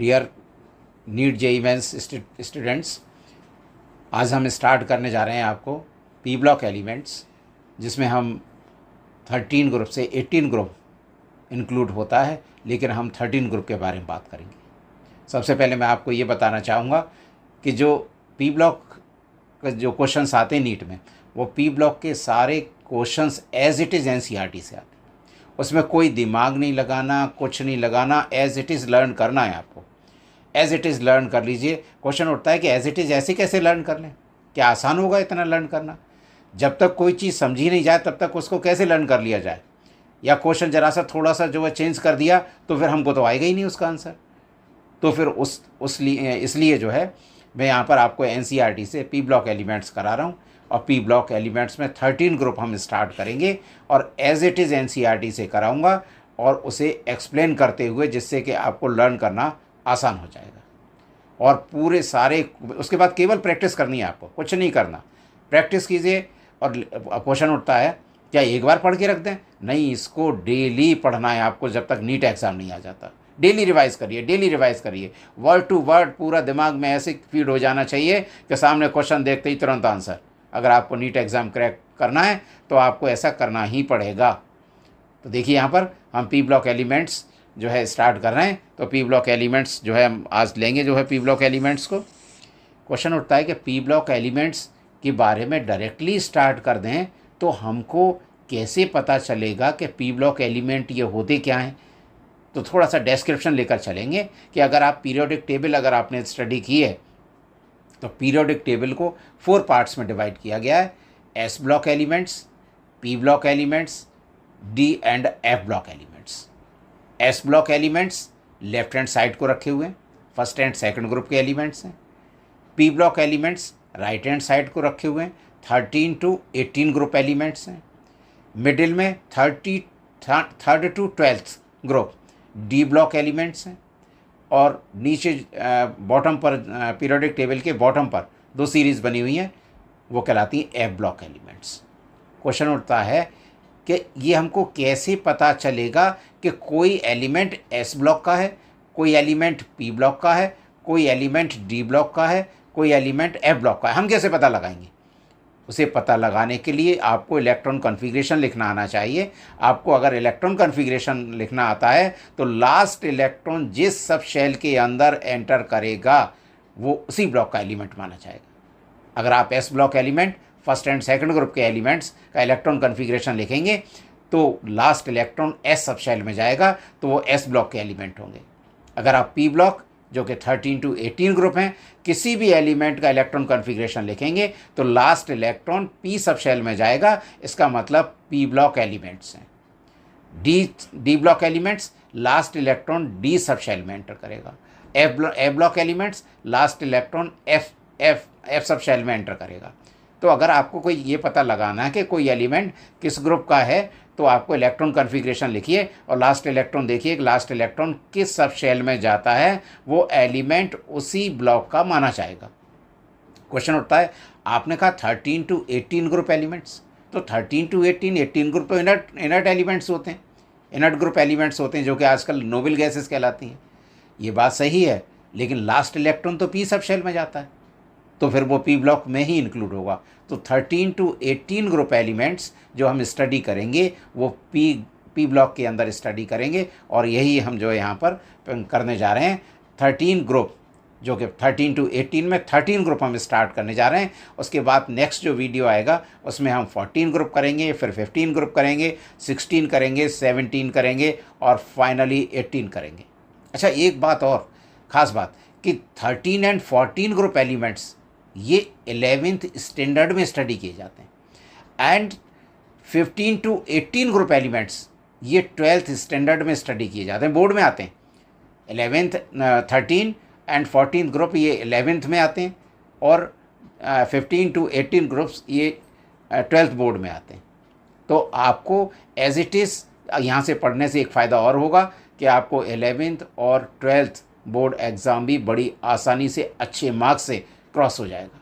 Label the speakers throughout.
Speaker 1: Dear NEET JEE mains students, आज हम start करने जा रहे हैं आपको पी ब्लॉक एलिमेंट्स, जिसमें हम 13 ग्रुप से 18 ग्रुप इंक्लूड होता है, लेकिन हम 13 ग्रुप के बारे में बात करेंगे। सबसे पहले मैं आपको ये बताना चाहूँगा कि जो पी ब्लॉक का जो क्वेश्चंस आते हैं नीट में, वो पी ब्लॉक के सारे questions as it is NCERT से आते हैं। उसमें कोई दिमाग नहीं लगाना, कुछ नहीं लगाना, एज इट इज़ लर्न करना है आपको। एज इट इज़ लर्न कर लीजिए। क्वेश्चन उठता है कि एज इट इज़ ऐसे कैसे लर्न कर लें? क्या आसान होगा इतना लर्न करना? जब तक कोई चीज़ समझी नहीं जाए तब तक उसको कैसे लर्न कर लिया जाए? या क्वेश्चन जरा सा थोड़ा सा जो है चेंज कर दिया तो फिर हमको तो आएगा ही नहीं उसका आंसर। तो फिर इसलिए जो है मैं यहाँ पर आपको एनसीईआरटी से पी ब्लॉक एलिमेंट्स करा रहा हूँ, और पी ब्लॉक एलिमेंट्स में 13 ग्रुप हम स्टार्ट करेंगे और एज इट इज़ एनसीईआरटी से कराऊंगा और उसे एक्सप्लेन करते हुए, जिससे कि आपको लर्न करना आसान हो जाएगा। और पूरे सारे उसके बाद केवल प्रैक्टिस करनी है, आपको कुछ नहीं करना, प्रैक्टिस कीजिए। और क्वेश्चन उठता है क्या एक बार पढ़ के रख दें? नहीं, इसको डेली पढ़ना है आपको जब तक नीट एग्ज़ाम नहीं आ जाता। डेली रिवाइज़ करिए, डेली रिवाइज़ करिए, वर्ड टू वर्ड पूरा दिमाग में ऐसे फीड हो जाना चाहिए कि सामने क्वेश्चन देखते ही तुरंत आंसर। अगर आपको नीट एग्ज़ाम क्रैक करना है तो आपको ऐसा करना ही पड़ेगा। तो देखिए यहाँ पर हम पी ब्लॉक एलिमेंट्स जो है स्टार्ट कर रहे हैं। तो पी ब्लॉक एलिमेंट्स जो है हम आज लेंगे, जो है पी ब्लॉक एलिमेंट्स को। क्वेश्चन उठता है कि पी ब्लॉक एलिमेंट्स के बारे में डायरेक्टली स्टार्ट कर दें तो हमको कैसे पता चलेगा कि पी ब्लॉक एलिमेंट ये होते क्या हैं? तो थोड़ा सा डिस्क्रिप्शन लेकर चलेंगे कि अगर आप पीरियोडिक टेबल अगर आपने स्टडी की है तो पीरियोडिक टेबल को 4 पार्ट्स में डिवाइड किया गया है: S block elements, P block elements, D and F block elements. S block elements left hand side को रखे हुए हैं, फर्स्ट एंड सेकंड ग्रुप के एलिमेंट्स हैं। P block elements right hand side को रखे हुए हैं, 13 to 18 ग्रुप एलिमेंट्स हैं। मिडिल में 3rd to 12th group D block elements हैं। और नीचे बॉटम पर पीरियोडिक टेबल के बॉटम पर 2 सीरीज़ बनी हुई हैं, वो कहलाती हैं एफ ब्लॉक एलिमेंट्स। क्वेश्चन उठता है कि ये हमको कैसे पता चलेगा कि कोई एलिमेंट एस ब्लॉक का है, कोई एलिमेंट पी ब्लॉक का है, कोई एलिमेंट डी ब्लॉक का है, कोई एलिमेंट एफ ब्लॉक का है? हम कैसे पता लगाएंगे? उसे पता लगाने के लिए आपको इलेक्ट्रॉन कॉन्फ़िगरेशन लिखना आना चाहिए। आपको अगर इलेक्ट्रॉन कॉन्फ़िगरेशन लिखना आता है तो लास्ट इलेक्ट्रॉन जिस सब शेल के अंदर एंटर करेगा वो उसी ब्लॉक का एलिमेंट माना जाएगा। अगर आप S block element first and second group के एलिमेंट्स का इलेक्ट्रॉन कॉन्फ़िगरेशन लिखेंगे तो last electron S sub shell में जाएगा तो वो एस ब्लॉक के एलिमेंट होंगे। अगर आप पी ब्लॉक जो कि 13 to 18 ग्रुप हैं, किसी भी एलिमेंट का इलेक्ट्रॉन कॉन्फ़िगरेशन लिखेंगे तो last electron P sub shell में जाएगा। इसका मतलब पी ब्लॉक एलिमेंट्स हैं। D block elements last electron D sub shell में एंटर करेगा। F block elements last electron F sub shell में एंटर करेगा। तो अगर आपको कोई ये पता लगाना है कि कोई एलिमेंट किस ग्रुप का है तो आपको इलेक्ट्रॉन कॉन्फ़िगरेशन लिखिए और लास्ट इलेक्ट्रॉन देखिए कि लास्ट इलेक्ट्रॉन किस सब शेल में जाता है, वो एलिमेंट उसी ब्लॉक का माना जाएगा। क्वेश्चन उठता है आपने कहा 13 to 18 ग्रुप एलिमेंट्स, तो 13 to 18 ग्रुप तो इनर्ट एलिमेंट्स होते हैं, इनर्ट ग्रुप एलिमेंट्स होते हैं जो कि आजकल नोबल गैसेस कहलाती हैं। ये बात सही है, लेकिन लास्ट इलेक्ट्रॉन तो पी सब शेल में जाता है, तो फिर वो पी ब्लॉक में ही इंक्लूड होगा। तो 13 to 18 ग्रुप एलिमेंट्स जो हम स्टडी करेंगे वो पी ब्लॉक के अंदर स्टडी करेंगे, और यही हम जो यहाँ पर करने जा रहे हैं। 13 ग्रुप जो कि 13 to 18 में 13 ग्रुप हम स्टार्ट करने जा रहे हैं। उसके बाद नेक्स्ट जो वीडियो आएगा उसमें हम 14 ग्रुप करेंगे, फिर 15 ग्रुप करेंगे, 16 करेंगे, 17 करेंगे और फाइनली 18 करेंगे। अच्छा, एक बात और ख़ास बात कि 13 and 14 ग्रुप एलिमेंट्स ये 11th स्टैंडर्ड में स्टडी किए जाते हैं, एंड 15 to 18 ग्रुप एलिमेंट्स ये 12th स्टैंडर्ड में स्टडी किए जाते हैं, बोर्ड में आते हैं। 13 and 14 ग्रुप ये 11th में आते हैं और 15 to 18 ग्रुप्स ये 12th बोर्ड में आते हैं। तो आपको एज इट इज़ यहाँ से पढ़ने से एक फ़ायदा और होगा कि आपको 11th और 12th बोर्ड एग्ज़ाम भी बड़ी आसानी से अच्छे मार्क्स से क्रॉस हो जाएगा।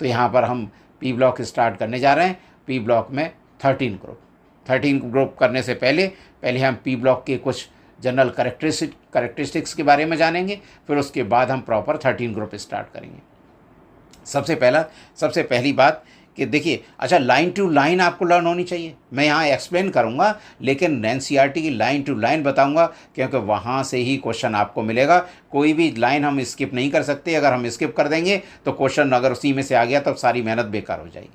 Speaker 1: तो यहाँ पर हम पी ब्लॉक स्टार्ट करने जा रहे हैं। पी ब्लॉक में 13 ग्रुप करने से पहले हम पी ब्लॉक के कुछ जनरल करेक्टरिस्टिक्स के बारे में जानेंगे, फिर उसके बाद हम प्रॉपर 13 ग्रुप स्टार्ट करेंगे। सबसे पहली बात कि देखिए, अच्छा, लाइन टू लाइन आपको लर्न होनी चाहिए। मैं यहाँ एक्सप्लेन करूँगा, लेकिन एनसीईआरटी की लाइन टू लाइन बताऊँगा, क्योंकि वहाँ से ही क्वेश्चन आपको मिलेगा। कोई भी लाइन हम स्किप नहीं कर सकते। अगर हम स्किप कर देंगे तो क्वेश्चन अगर उसी में से आ गया तो सारी मेहनत बेकार हो जाएगी।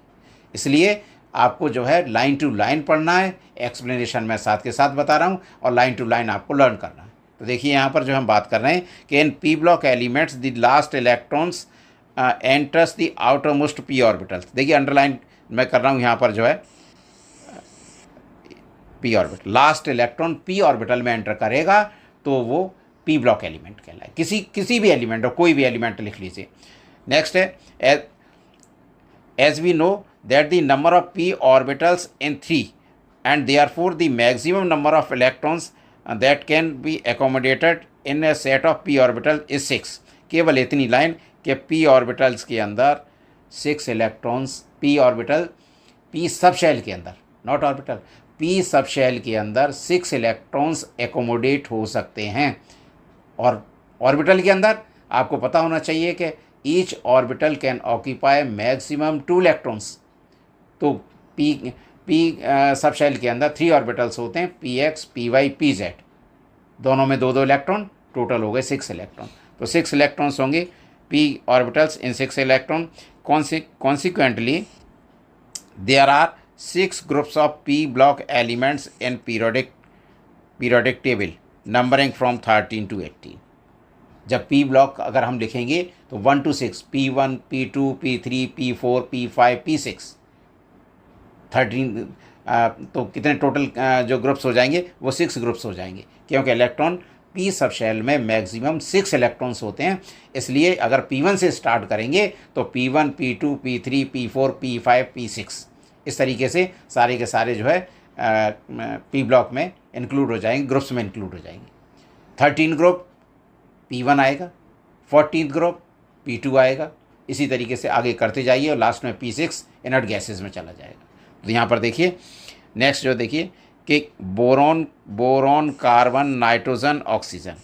Speaker 1: इसलिए आपको जो है लाइन टू लाइन पढ़ना है, एक्सप्लेनेशन मैं साथ के साथ बता रहा हूँ, और लाइन टू लाइन आपको लर्न करना है। तो देखिए यहाँ पर जो हम बात कर रहे हैं कि in p block elements the last electrons enters the outermost p orbitals. देखिए अंडरलाइन मैं कर रहा हूँ यहाँ पर जो है p orbital, last electron p orbital में एंटर करेगा तो वो पी ब्लॉक एलिमेंट कहलाए। किसी भी एलिमेंट हो, कोई भी एलिमेंट लिख लीजिए। नेक्स्ट है, as we know that the number of P orbitals in 3 and therefore the maximum number of electrons that can be accommodated in a set of p orbital is 6। केवल इतनी line कि p orbitals के अंदर 6 electrons, p orbital, p sub shell के अंदर, not orbital, p sub shell के अंदर 6 electrons accommodate हो सकते हैं। और ऑर्बिटल के अंदर आपको पता होना चाहिए कि each orbital can occupy maximum 2 electrons. तो पी सब शेल के अंदर 3 ऑर्बिटल्स होते हैं, P X, P Y, P Z, दोनों में 2-2 इलेक्ट्रॉन, टोटल हो गए 6 इलेक्ट्रॉन। तो 6 इलेक्ट्रॉन्स होंगे P orbitals in 6 electron. Consequently there are 6 groups of P block elements in periodic table numbering from 13 to 18। जब पी ब्लॉक अगर हम लिखेंगे तो 1 to 6, P1, P2, P3, P4, P5, P6, 13, तो कितने टोटल जो ग्रुप्स हो जाएंगे वो 6 ग्रुप्स हो जाएंगे, क्योंकि इलेक्ट्रॉन पी सब शेल में मैक्सिमम 6 इलेक्ट्रॉन्स होते हैं। इसलिए अगर P1 से स्टार्ट करेंगे तो P1, P2, P3, P4, P5, P6, इस तरीके से सारे के सारे जो है पी ब्लॉक में इंक्लूड हो जाएंगे, ग्रुप्स में इंक्लूड हो जाएंगे। 13 ग्रुप P1 आएगा, 14th ग्रुप P2 आएगा, इसी तरीके से आगे करते जाइए और लास्ट में P6 इनर्ट गैसेज में चला जाएगा। तो यहाँ पर देखिए नेक्स्ट जो देखिए कि boron, carbon, nitrogen, oxygen,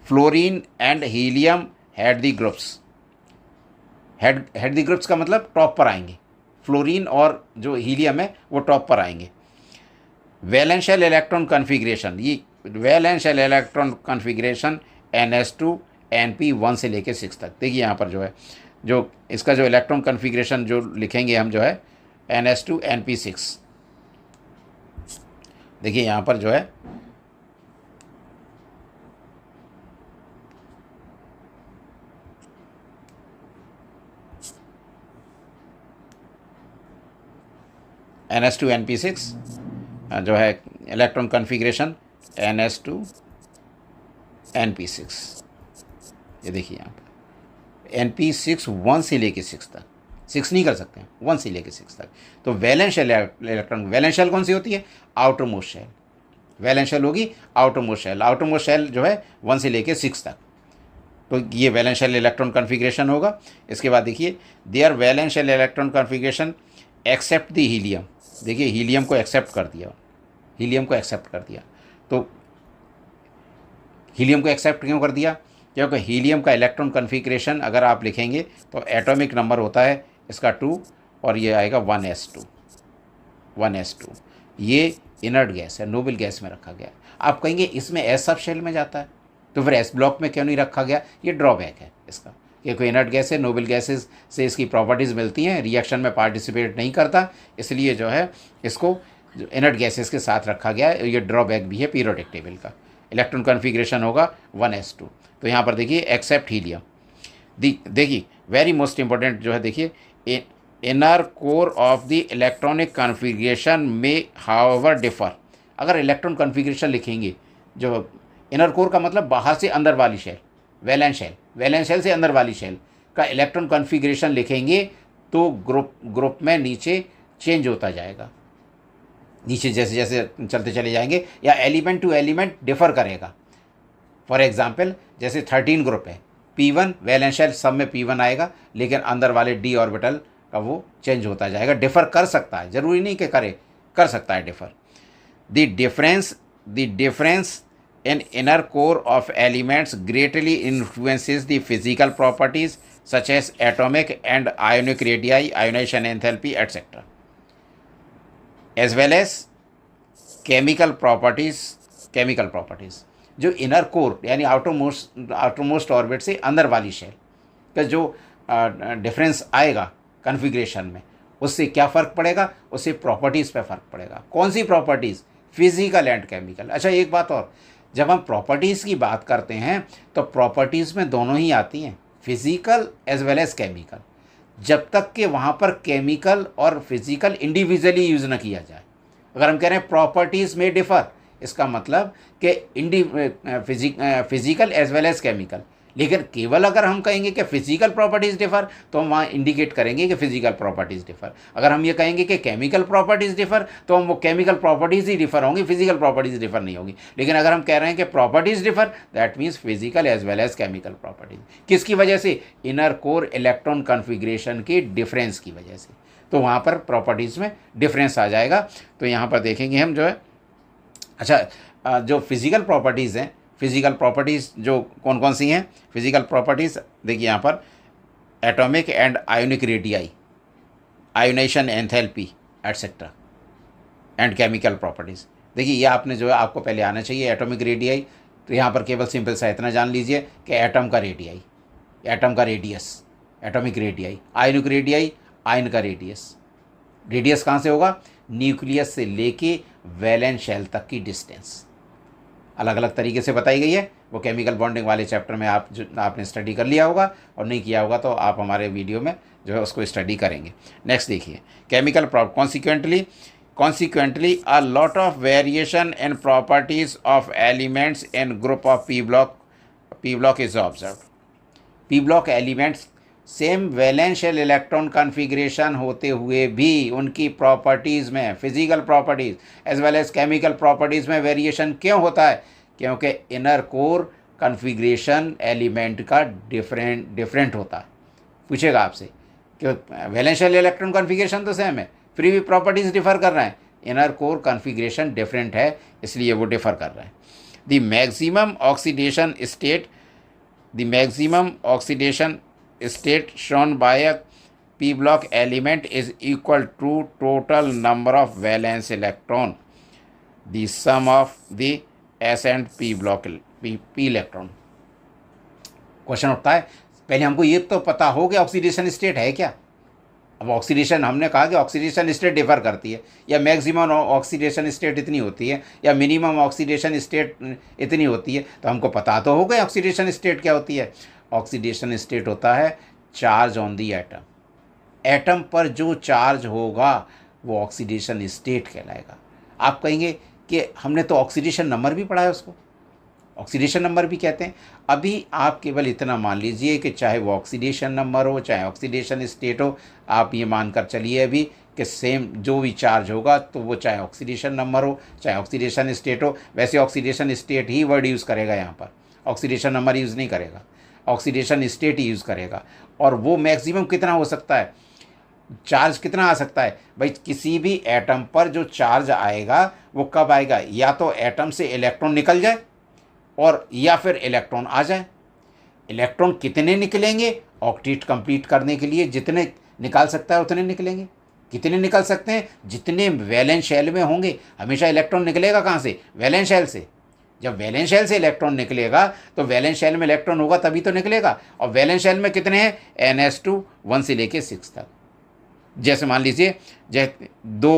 Speaker 1: fluorine and helium had the groups. Had the groups का मतलब टॉप पर आएंगे। फ्लोरीन और जो हीलियम है वो टॉप पर आएंगे। वैलेंस शेल इलेक्ट्रॉन कन्फिग्रेशन, ये valence shell electron configuration NS2 NP 1 से लेके 6 तक। देखिए यहाँ पर जो है जो इसका जो इलेक्ट्रॉन कन्फिग्रेशन जो लिखेंगे हम जो है NS2 NP 6। देखिए यहाँ पर जो है NS2 NP 6 जो है इलेक्ट्रॉन कन्फिग्रेशन NS2 NP 6। ये देखिए यहाँ पर NP 6 1 से लेके 6 तक, 6 नहीं कर सकते हैं, 1 से लेके 6 तक। तो valence shell electron, valence shell कौन सी होती है? Outermost shell. Valence shell होगी outermost shell. Outermost shell जो है 1 से लेके 6 तक। तो ये वैलेंस शेल इलेक्ट्रॉन कन्फिग्रेशन होगा। इसके बाद देखिए their valence shell electron configuration except the helium. देखिए हीलियम को एक्सेप्ट कर दिया, हीलियम को एक्सेप्ट कर दिया। तो हीलियम को एक्सेप्ट क्यों कर दिया? क्योंकि हीलियम का इलेक्ट्रॉन कन्फिग्रेशन अगर आप लिखेंगे तो एटॉमिक नंबर होता है इसका 2 और ये आएगा 1s2, 1s2। ये इनर्ट गैस है, नोबल गैस में रखा गया। आप कहेंगे इसमें एस सब शेल में जाता है तो फिर एस ब्लॉक में क्यों नहीं रखा गया? ये ड्रॉबैक है इसका, ये कोई इनर्ट गैस है, नोबल गैसेस से इसकी प्रॉपर्टीज़ मिलती हैं, रिएक्शन में पार्टिसिपेट नहीं करता, इसलिए जो है इसको इनर्ट गैसेस के साथ रखा गया है। ये ड्रॉबैक भी है पीरियोडिक टेबल का। इलेक्ट्रॉन कन्फिग्रेशन होगा 1s2। तो यहाँ पर देखिए एक्सेप्ट हीलियम। देखिए वेरी मोस्ट इंपॉर्टेंट जो है, देखिए inner core of the electronic configuration में हाउएवर डिफर। अगर इलेक्ट्रॉन कन्फिग्रेशन लिखेंगे, जो इनर कोर का मतलब बाहर से अंदर वाली shell, valence shell, valence shell से अंदर वाली शेल का इलेक्ट्रॉन कन्फिग्रेशन लिखेंगे तो ग्रुप में नीचे चेंज होता जाएगा, नीचे जैसे जैसे चलते चले जाएंगे, या एलिमेंट टू एलिमेंट डिफर करेगा। फॉर एग्जांपल जैसे 13 ग्रुप है, P1 वैलेंस शेल सब में P1 आएगा, लेकिन अंदर वाले D ऑर्बिटल का वो चेंज होता जाएगा, डिफर कर सकता है, ज़रूरी नहीं कि करे, कर सकता है differ. The difference an inner core of elements greatly influences the physical properties such as atomic and ionic radii, ionization enthalpy, etc., as well as chemical properties. जो इनर कोर यानी आउटरमोस्ट ऑर्बिट से अंदर वाली shell का जो difference आएगा configuration में, उससे क्या फ़र्क पड़ेगा, उससे प्रॉपर्टीज़ पे फ़र्क पड़ेगा। कौन सी प्रॉपर्टीज़? Physical and chemical. अच्छा, एक बात और, जब हम प्रॉपर्टीज़ की बात करते हैं तो प्रॉपर्टीज़ में दोनों ही आती हैं, physical as well as chemical, जब तक कि वहाँ पर केमिकल और फिजिकल इंडिविजुअली यूज़ न किया जाए। अगर हम कह रहे हैं प्रॉपर्टीज़ में डिफ़र, इसका मतलब कि physical as well as chemical, लेकिन केवल अगर हम कहेंगे कि फिजिकल प्रॉपर्टीज़ डिफ़र तो हम वहाँ इंडिकेट करेंगे कि फिजिकल प्रॉपर्टीज़ डिफ़र। अगर हम ये कहेंगे कि केमिकल प्रॉपर्टीज़ डिफ़र तो हम वो केमिकल प्रॉपर्टीज़ ही डिफ़र होंगी, फिजिकल प्रॉपर्टीज़ डिफ़र नहीं होगी। लेकिन अगर हम कह रहे हैं कि properties differ, that means physical as well as chemical properties. किसकी वजह से? इनर कोर इलेक्ट्रॉन कन्फिग्रेशन के डिफरेंस की वजह से। तो वहाँ पर प्रॉपर्टीज़ में डिफरेंस आ जाएगा। तो यहाँ पर देखेंगे हम जो है, अच्छा, जो फिजिकल प्रॉपर्टीज़ हैं, फिजिकल प्रॉपर्टीज़ जो कौन कौन सी हैं फिजिकल प्रॉपर्टीज़, देखिए यहाँ पर atomic and ionic radii, ionisation enthalpy etcetera, and chemical properties. देखिए ये आपने जो है आपको पहले आना चाहिए एटॉमिक रेडियाई। तो यहाँ पर केवल सिंपल सा इतना जान लीजिए कि एटम का रेडियाई, एटम का radius, atomic radii, ionic radii, ion का रेडियस। रेडियस कहाँ से होगा? न्यूक्लियस से लेके वैलेंस शेल तक की डिस्टेंस अलग अलग तरीके से बताई गई है। वो केमिकल बॉन्डिंग वाले चैप्टर में आपने स्टडी कर लिया होगा, और नहीं किया होगा तो आप हमारे वीडियो में जो है उसको स्टडी करेंगे। नेक्स्ट देखिए, chemical consequently a lot of variation in properties of elements in group of P block is observe. P block elements same valential electron configuration होते हुए भी उनकी प्रॉपर्टीज़ में, physical properties as well as chemical properties में variation क्यों होता है? क्योंकि इनर कोर कन्फिग्रेशन एलिमेंट का डिफरेंट होता है। पूछेगा आपसे कि वैलेंशियल इलेक्ट्रॉन कन्फिग्रेशन तो सेम है, फिर भी प्रॉपर्टीज़ डिफ़र कर रहे हैं। इनर कोर कन्फिग्रेशन डिफरेंट है, इसलिए वो डिफ़र कर रहे हैं। The maximum oxidation state shown by a p block element is equal to total number of valence electron, the sum of the s and p block p electron। Question उठता है, पहले हमको ये तो पता हो कि ऑक्सीडेशन स्टेट है क्या। अब ऑक्सीडेशन, हमने कहा कि ऑक्सीडेशन स्टेट डिफर करती है, या मैक्सिमम ऑक्सीडेशन स्टेट इतनी होती है, या मिनिमम ऑक्सीडेशन स्टेट इतनी होती है। तो हमको पता तो होगा ऑक्सीडेशन स्टेट क्या होती है। ऑक्सीडेशन स्टेट होता है charge on the atom. Atom पर जो चार्ज होगा वो ऑक्सीडेशन स्टेट कहलाएगा। आप कहेंगे कि हमने तो ऑक्सीडेशन नंबर भी पढ़ा है, उसको ऑक्सीडेशन नंबर भी कहते हैं। अभी आप केवल इतना मान लीजिए कि चाहे वो ऑक्सीडेशन नंबर हो, चाहे ऑक्सीडेशन स्टेट हो, आप ये मानकर चलिए अभी कि सेम जो भी चार्ज होगा तो वो चाहे ऑक्सीडेशन नंबर हो, चाहे ऑक्सीडेशन स्टेट हो। वैसे ऑक्सीडेशन स्टेट ही वर्ड यूज़ करेगा यहाँ पर, ऑक्सीडेशन नंबर यूज़ नहीं करेगा, ऑक्सीडेशन स्टेट ही यूज़ करेगा। और वो मैक्सिमम कितना हो सकता है, चार्ज कितना आ सकता है भाई? किसी भी एटम पर जो चार्ज आएगा वो कब आएगा? या तो एटम से इलेक्ट्रॉन निकल जाए और या फिर इलेक्ट्रॉन आ जाए। इलेक्ट्रॉन कितने निकलेंगे? ऑक्टेट कंप्लीट करने के लिए जितने निकाल सकता है उतने निकलेंगे। कितने निकल सकते हैं? जितने वैलेंस शेल में होंगे। हमेशा इलेक्ट्रॉन निकलेगा कहाँ से? वैलेंस शेल से। जब वैलेंस शेल से इलेक्ट्रॉन निकलेगा तो वैलेंस शेल में इलेक्ट्रॉन होगा तभी तो निकलेगा। और वैलेंस शेल में कितने हैं? NS2 1 से लेके 6 तक। जैसे मान लीजिए जैसे 2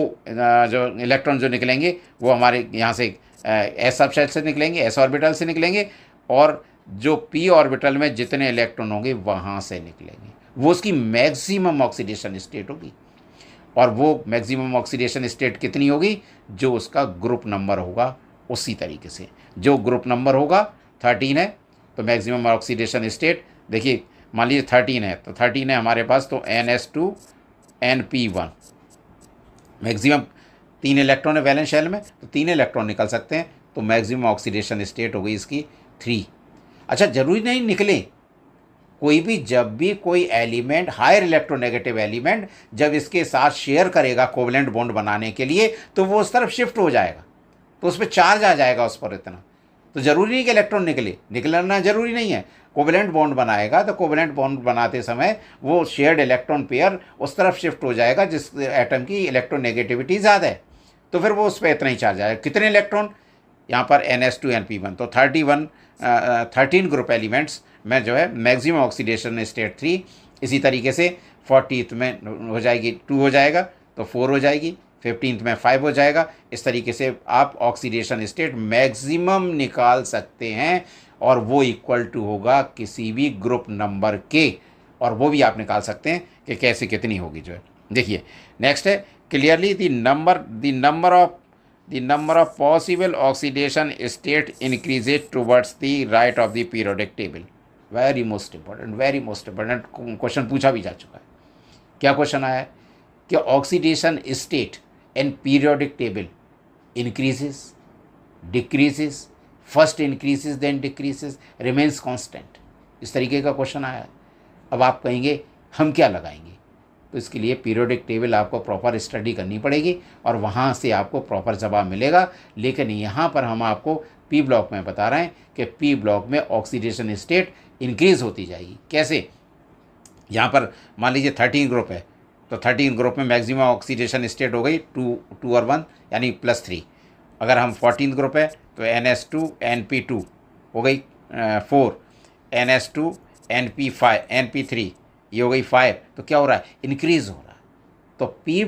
Speaker 1: जो इलेक्ट्रॉन जो निकलेंगे वो हमारे यहाँ से S सब शेल से निकलेंगे, S ऑर्बिटल से निकलेंगे, और जो P ऑर्बिटल में जितने इलेक्ट्रॉन होंगे वहाँ से निकलेंगे। वो उसकी मैक्सिमम ऑक्सीडेशन स्टेट होगी। और वो मैक्सिमम ऑक्सीडेशन स्टेट कितनी होगी? जो उसका ग्रुप नंबर होगा उसी तरीके से। जो ग्रुप नंबर होगा 13 है तो मैक्सिमम ऑक्सीडेशन स्टेट, देखिए मान लीजिए 13 है तो 13 है हमारे पास, तो NS2 NP1 मैक्सिमम 3 इलेक्ट्रॉन है वैलेंस शेल में, तो 3 इलेक्ट्रॉन निकल सकते हैं, तो मैक्सिमम ऑक्सीडेशन स्टेट हो गई इसकी 3। अच्छा, ज़रूरी नहीं निकले कोई भी, जब भी कोई एलिमेंट हायर इलेक्ट्रोनेगेटिव एलिमेंट जब इसके साथ शेयर करेगा कोवलेंट बॉन्ड बनाने के लिए तो वो उस तरफ शिफ्ट हो जाएगा, तो उस पर चार्ज आ जाएगा उस पर इतना। तो ज़रूरी नहीं कि इलेक्ट्रॉन निकलना ज़रूरी नहीं है। कोवेलेंट बॉन्ड बनाएगा तो कोवेलेंट बॉन्ड बनाते समय वो शेयर्ड इलेक्ट्रॉन पेयर उस तरफ शिफ्ट हो जाएगा जिस एटम की इलेक्ट्रोनेगेटिविटी ज़्यादा है, तो फिर वो उस पर इतना ही चार्ज आएगा। कितने इलेक्ट्रॉन यहाँ पर NS2 NP1, तो 13 ग्रुप एलिमेंट्स में जो है मैक्सिमम ऑक्सीडेशन स्टेट 3, इसी तरीके से 40th में हो जाएगी 2 हो जाएगा तो 4 हो जाएगी, 15th में 5 हो जाएगा। इस तरीके से आप ऑक्सीडेशन स्टेट मैक्सिमम निकाल सकते हैं और वो इक्वल टू होगा किसी भी ग्रुप नंबर के, और वो भी आप निकाल सकते हैं कि कैसे कितनी होगी जो है। देखिए नेक्स्ट है clearly the number of possible oxidation state increases towards the right of the periodic table। very most important question पूछा भी जा चुका है। क्या क्वेश्चन आया है कि oxidation state in periodic table increases, decreases, first increases then decreases, remains constant, इस तरीके का क्वेश्चन आया है। अब आप कहेंगे हम क्या लगाएंगे, तो इसके लिए पीरियोडिक टेबल आपको प्रॉपर स्टडी करनी पड़ेगी और वहाँ से आपको प्रॉपर जवाब मिलेगा। लेकिन यहाँ पर हम आपको पी ब्लॉक में बता रहे हैं कि पी ब्लॉक में ऑक्सीडेशन स्टेट इंक्रीज़ होती जाएगी। कैसे, यहाँ पर मान लीजिए 13 ग्रुप है तो 13 ग्रुप में मैक्सिमम ऑक्सीडेशन स्टेट हो गई 2 और 1 यानी +3। अगर हम 14 ग्रुप है तो NS2 NP2 हो गई 4, NS2 NP3 ये हो गई 5। तो क्या हो रहा है, इंक्रीज़ हो रहा है। तो पी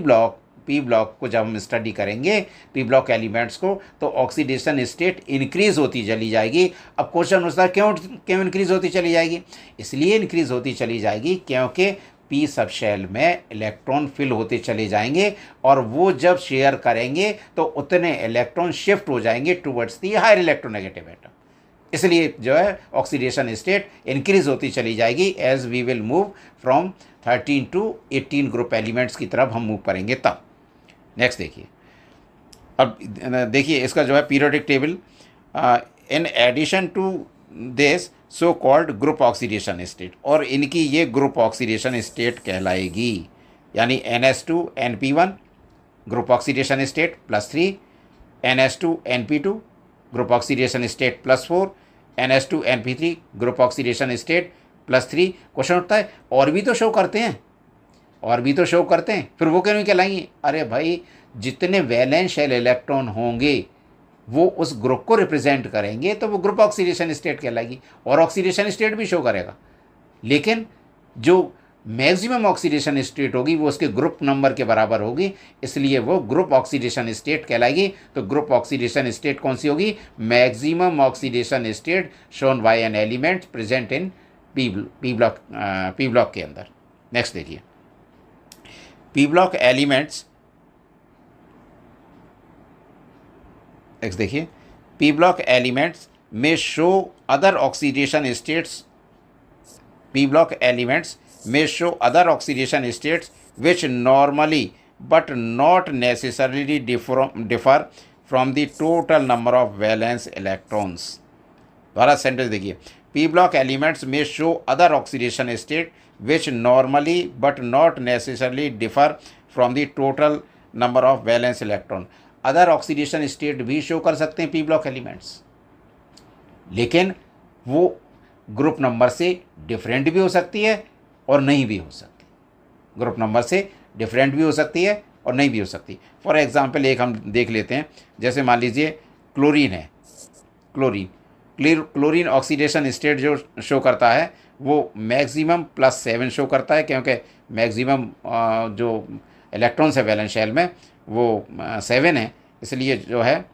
Speaker 1: ब्लॉक को जब हम स्टडी करेंगे पी ब्लॉक एलिमेंट्स को, तो ऑक्सीडेशन स्टेट इंक्रीज़ होती चली जाएगी। अब क्वेश्चन उठता है क्यों इंक्रीज़ होती चली जाएगी, इसलिए इंक्रीज़ होती चली जाएगी क्योंकि पी सब शेल में इलेक्ट्रॉन फिल होते चले जाएंगे और वो जब शेयर करेंगे तो उतने इलेक्ट्रॉन शिफ्ट हो जाएंगे towards the higher electronegative atom. इसलिए जो है ऑक्सीडेशन स्टेट इंक्रीज होती चली जाएगी as we will move from 13 to 18 group elements की तरफ हम मूव करेंगे तब। नेक्स्ट देखिए, अब देखिए इसका जो है periodic table in addition to this so called group oxidation state, और इनकी ये ग्रुप ऑक्सीडेशन स्टेट कहलाएगी। यानी NS2 NP1 group oxidation state +3, NS2 NP2 group oxidation state +4, NS2 NP3 group oxidation state +3। Question उठता है और भी तो शो करते हैं, फिर वो क्यों नहीं कहलाएंगे। अरे भाई, जितने वैलेंस शेल इलेक्ट्रॉन होंगे वो उस ग्रुप को रिप्रेजेंट करेंगे तो वो ग्रुप ऑक्सीडेशन स्टेट कहलाएगी, और ऑक्सीडेशन स्टेट भी शो करेगा। लेकिन जो मैक्सिमम ऑक्सीडेशन स्टेट होगी वो उसके ग्रुप नंबर के बराबर होगी, इसलिए वो ग्रुप ऑक्सीडेशन स्टेट कहलाएगी। तो ग्रुप ऑक्सीडेशन स्टेट कौन सी होगी, maximum oxidation state shown by an element present in p block के अंदर। नेक्स्ट देखिए, पी ब्लॉक एलिमेंट्स, नेक्स्ट देखिए, पी ब्लॉक एलिमेंट्स में show other oxidation states, P block elements may show other oxidation states which normally but not necessarily differ from the total number of valence electrons। दोबारा sentence देखिए, p block elements may show other oxidation state which normally but not necessarily differ from the total number of valence electron। Other oxidation state भी show कर सकते हैं P block elements, लेकिन वो group number से different भी हो सकती है और नहीं भी हो सकती। ग्रुप नंबर से डिफरेंट भी हो सकती है और नहीं भी हो सकती। फॉर एग्जांपल एक हम देख लेते हैं, जैसे मान लीजिए क्लोरीन है, क्लोरीन ऑक्सीडेशन स्टेट जो शो करता है वो मैक्सिमम +7 शो करता है, क्योंकि मैक्सिमम जो इलेक्ट्रॉन्स है वैलेंस शेल में वो 7 है, इसलिए जो है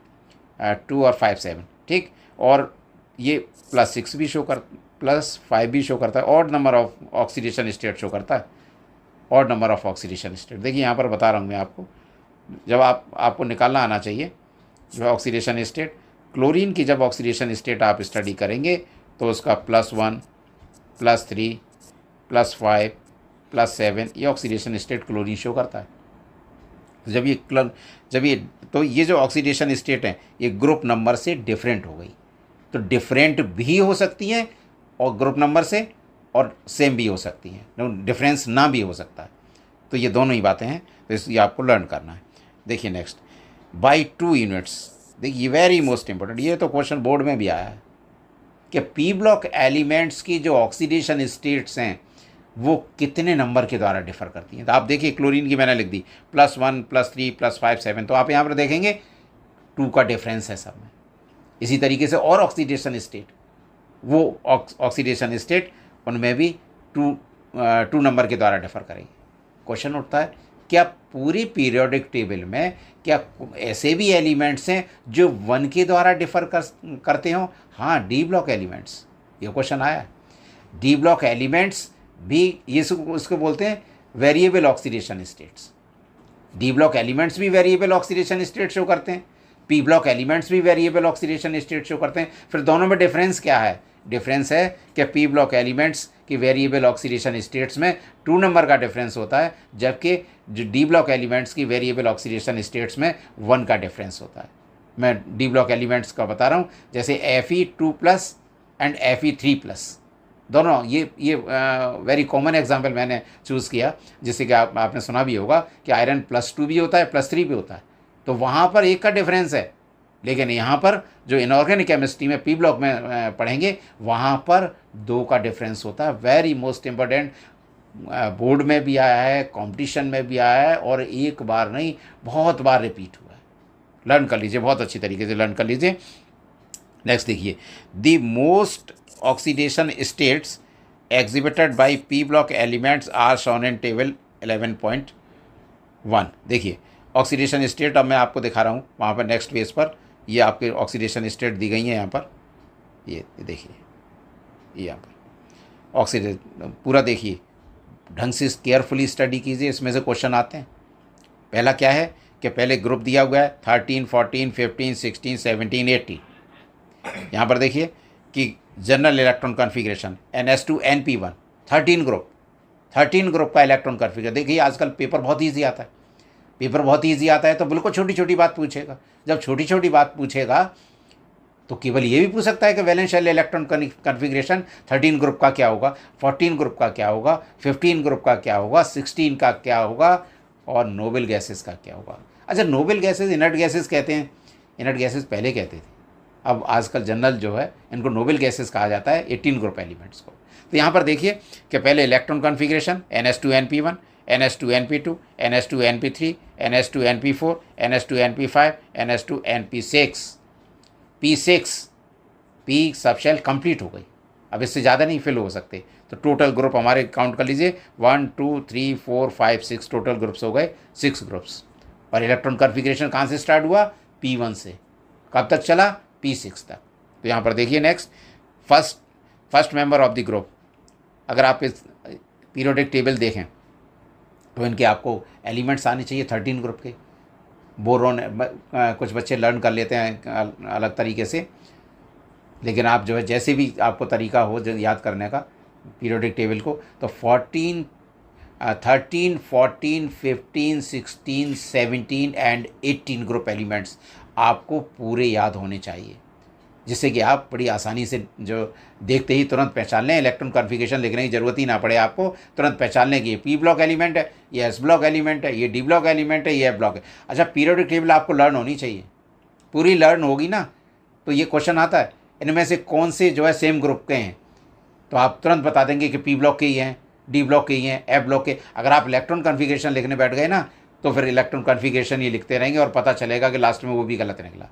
Speaker 1: 2 और 5 7, ठीक। और ये +6 भी शो +5 भी शो करता है, odd number of oxidation state show करता है, odd number of oxidation state. देखिए यहाँ पर बता रहा हूँ मैं आपको, जब आपको निकालना आना चाहिए जो ऑक्सीडेशन स्टेट, क्लोरीन की जब ऑक्सीडेशन स्टेट आप स्टडी करेंगे तो उसका +1 +3 +5 +7 ये ऑक्सीडेशन स्टेट क्लोरीन शो करता है। तो ये जो ऑक्सीडेशन स्टेट है ये ग्रुप नंबर से डिफरेंट हो गई, तो डिफरेंट भी हो सकती है और ग्रुप नंबर से, और सेम भी हो सकती हैं, डिफरेंस ना भी हो सकता है। तो ये दोनों ही बातें हैं, तो ये आपको लर्न करना है। देखिए नेक्स्ट, बाय 2 यूनिट्स, देखिए वेरी मोस्ट इंपॉर्टेंट, ये तो क्वेश्चन बोर्ड में भी आया है कि पी ब्लॉक एलिमेंट्स की जो ऑक्सीडेशन स्टेट्स हैं वो कितने नंबर के द्वारा डिफर करती हैं। तो आप देखिए क्लोरीन की मैंने लिख दी +1 +3 +5 7, तो आप यहाँ पर देखेंगे 2 का डिफरेंस है सब में। इसी तरीके से और ऑक्सीडेशन स्टेट, वो ऑक्सीडेशन स्टेट उनमें भी 2 नंबर के द्वारा डिफर करेंगे। क्वेश्चन उठता है क्या पूरी पीरियोडिक टेबल में क्या ऐसे भी एलिमेंट्स हैं जो 1 के द्वारा डिफर करते हो? हाँ, डी ब्लॉक एलिमेंट्स, ये क्वेश्चन आया। डी ब्लॉक एलिमेंट्स भी ये उसको बोलते हैं variable oxidation states. D block elements भी वेरिएबल ऑक्सीडेशन स्टेट शो करते हैं, पी ब्लॉक एलिमेंट्स भी वेरिएबल ऑक्सीडेशन स्टेट शो करते हैं। फिर दोनों में डिफरेंस क्या है? डिफरेंस है कि पी ब्लॉक एलिमेंट्स की वेरिएबल ऑक्सीडेशन स्टेट्स में 2 नंबर का डिफरेंस होता है, जबकि जो डी ब्लॉक एलिमेंट्स की वेरिएबल ऑक्सीडेशन स्टेट्स में 1 का डिफरेंस होता है। मैं डी ब्लॉक एलिमेंट्स का बता रहा हूँ, जैसे Fe2+ एंड Fe3+, दोनों ये वेरी कॉमन एग्जाम्पल मैंने चूज़ किया, जिससे कि आपने सुना भी होगा कि आयरन +2 भी होता है +3 भी होता है, तो वहाँ पर 1 का डिफरेंस है। लेकिन यहाँ पर जो इनऑर्गेनिक केमिस्ट्री में पी ब्लॉक में पढ़ेंगे वहाँ पर 2 का डिफरेंस होता है। वेरी मोस्ट इम्पोर्टेंट, बोर्ड में भी आया है, कंपटीशन में भी आया है, और एक बार नहीं बहुत बार रिपीट हुआ है। लर्न कर लीजिए, बहुत अच्छी तरीके से लर्न कर लीजिए। नेक्स्ट देखिए, the most oxidation states exhibited by P block elements are shown in table 11.1। देखिए ऑक्सीडेशन स्टेट अब मैं आपको दिखा रहा हूँ वहाँ पर नेक्स्ट पेज पर, ये आपके ऑक्सीडेशन स्टेट दी गई हैं यहाँ पर। ये देखिए, ये यहाँ पर ऑक्सीडेशन पूरा देखिए, ढंग से केयरफुली स्टडी कीजिए, इसमें से क्वेश्चन आते हैं। पहला क्या है कि पहले ग्रुप दिया हुआ है 13, 14, 15, 16, 17, 18। यहाँ पर देखिए कि general electron configuration NS2 NP1, 13 group का इलेक्ट्रॉन कॉन्फ़िगरेशन। देखिए आजकल पेपर बहुत ईजी आता है, पेपर बहुत ईजी आता है तो बिल्कुल छोटी छोटी बात पूछेगा। जब छोटी छोटी बात पूछेगा तो केवल ये भी पूछ सकता है कि valence shell electron configuration 13 group का क्या होगा, 14 ग्रुप का क्या होगा, 15 ग्रुप का क्या होगा, 16 का क्या होगा, और नोबल गैसेस का क्या होगा। अच्छा, नोबल गैसेस इनर्ट गैसेस कहते हैं, इनर्ट गैसेस पहले कहते थे, अब आजकल जनरल जो है इनको नोबल गैसेस कहा जाता है 18 ग्रुप एलिमेंट्स को। तो यहाँ पर देखिए कि पहले electron configuration NS2 NP1, NS2 NP2, NS2 NP3, NS2 NP4, NS2 NP5, NS2 NP6, P6, P subshell complete हो गई, अब इससे ज़्यादा नहीं फिल हो सकते। तो टोटल ग्रुप हमारे काउंट कर लीजिए 1 2 3 4 5 6, टोटल ग्रुप्स हो गए 6 ग्रुप्स। और इलेक्ट्रॉन कॉन्फ़िगरेशन कहाँ से स्टार्ट हुआ? P1 से, कब तक चला? P6 तक। तो यहाँ पर देखिए next, first member of the group, अगर आप इस पीरियोडिक टेबल देखें तो इनके आपको एलिमेंट्स आने चाहिए 13 ग्रुप के। बोरोन कुछ बच्चे लर्न कर लेते हैं अलग तरीके से, लेकिन आप जो है जैसे भी आपको तरीका हो याद करने का पीरियोडिक टेबल को, तो 13, 14, 15, 16, 17 एंड 18 ग्रुप एलिमेंट्स आपको पूरे याद होने चाहिए, जिससे कि आप बड़ी आसानी से जो देखते ही तुरंत पहचान लें। इलेक्ट्रॉन कॉन्फ़िगरेशन लिखने की ज़रूरत ही ना पड़े, आपको तुरंत पहचान लें कि ये पी ब्लॉक एलिमेंट है, ये एस ब्लॉक एलिमेंट है, ये डी ब्लॉक एलिमेंट है, ये एफ ब्लॉक है। अच्छा, पीरियोडिक टेबल आपको लर्न होनी चाहिए, पूरी लर्न होगी ना, तो ये क्वेश्चन आता है इनमें से कौन से जो है सेम ग्रुप के हैं, तो आप तुरंत बता देंगे कि पी ब्लॉक के ही हैं, डी ब्लॉक के ही हैं, एफ ब्लॉक के। अगर आप इलेक्ट्रॉन कॉन्फ़िगरेशन लिखने बैठ गए ना तो फिर इलेक्ट्रॉन कॉन्फ़िगरेशन ये लिखते रहेंगे और पता चलेगा कि लास्ट में वो भी गलत निकला।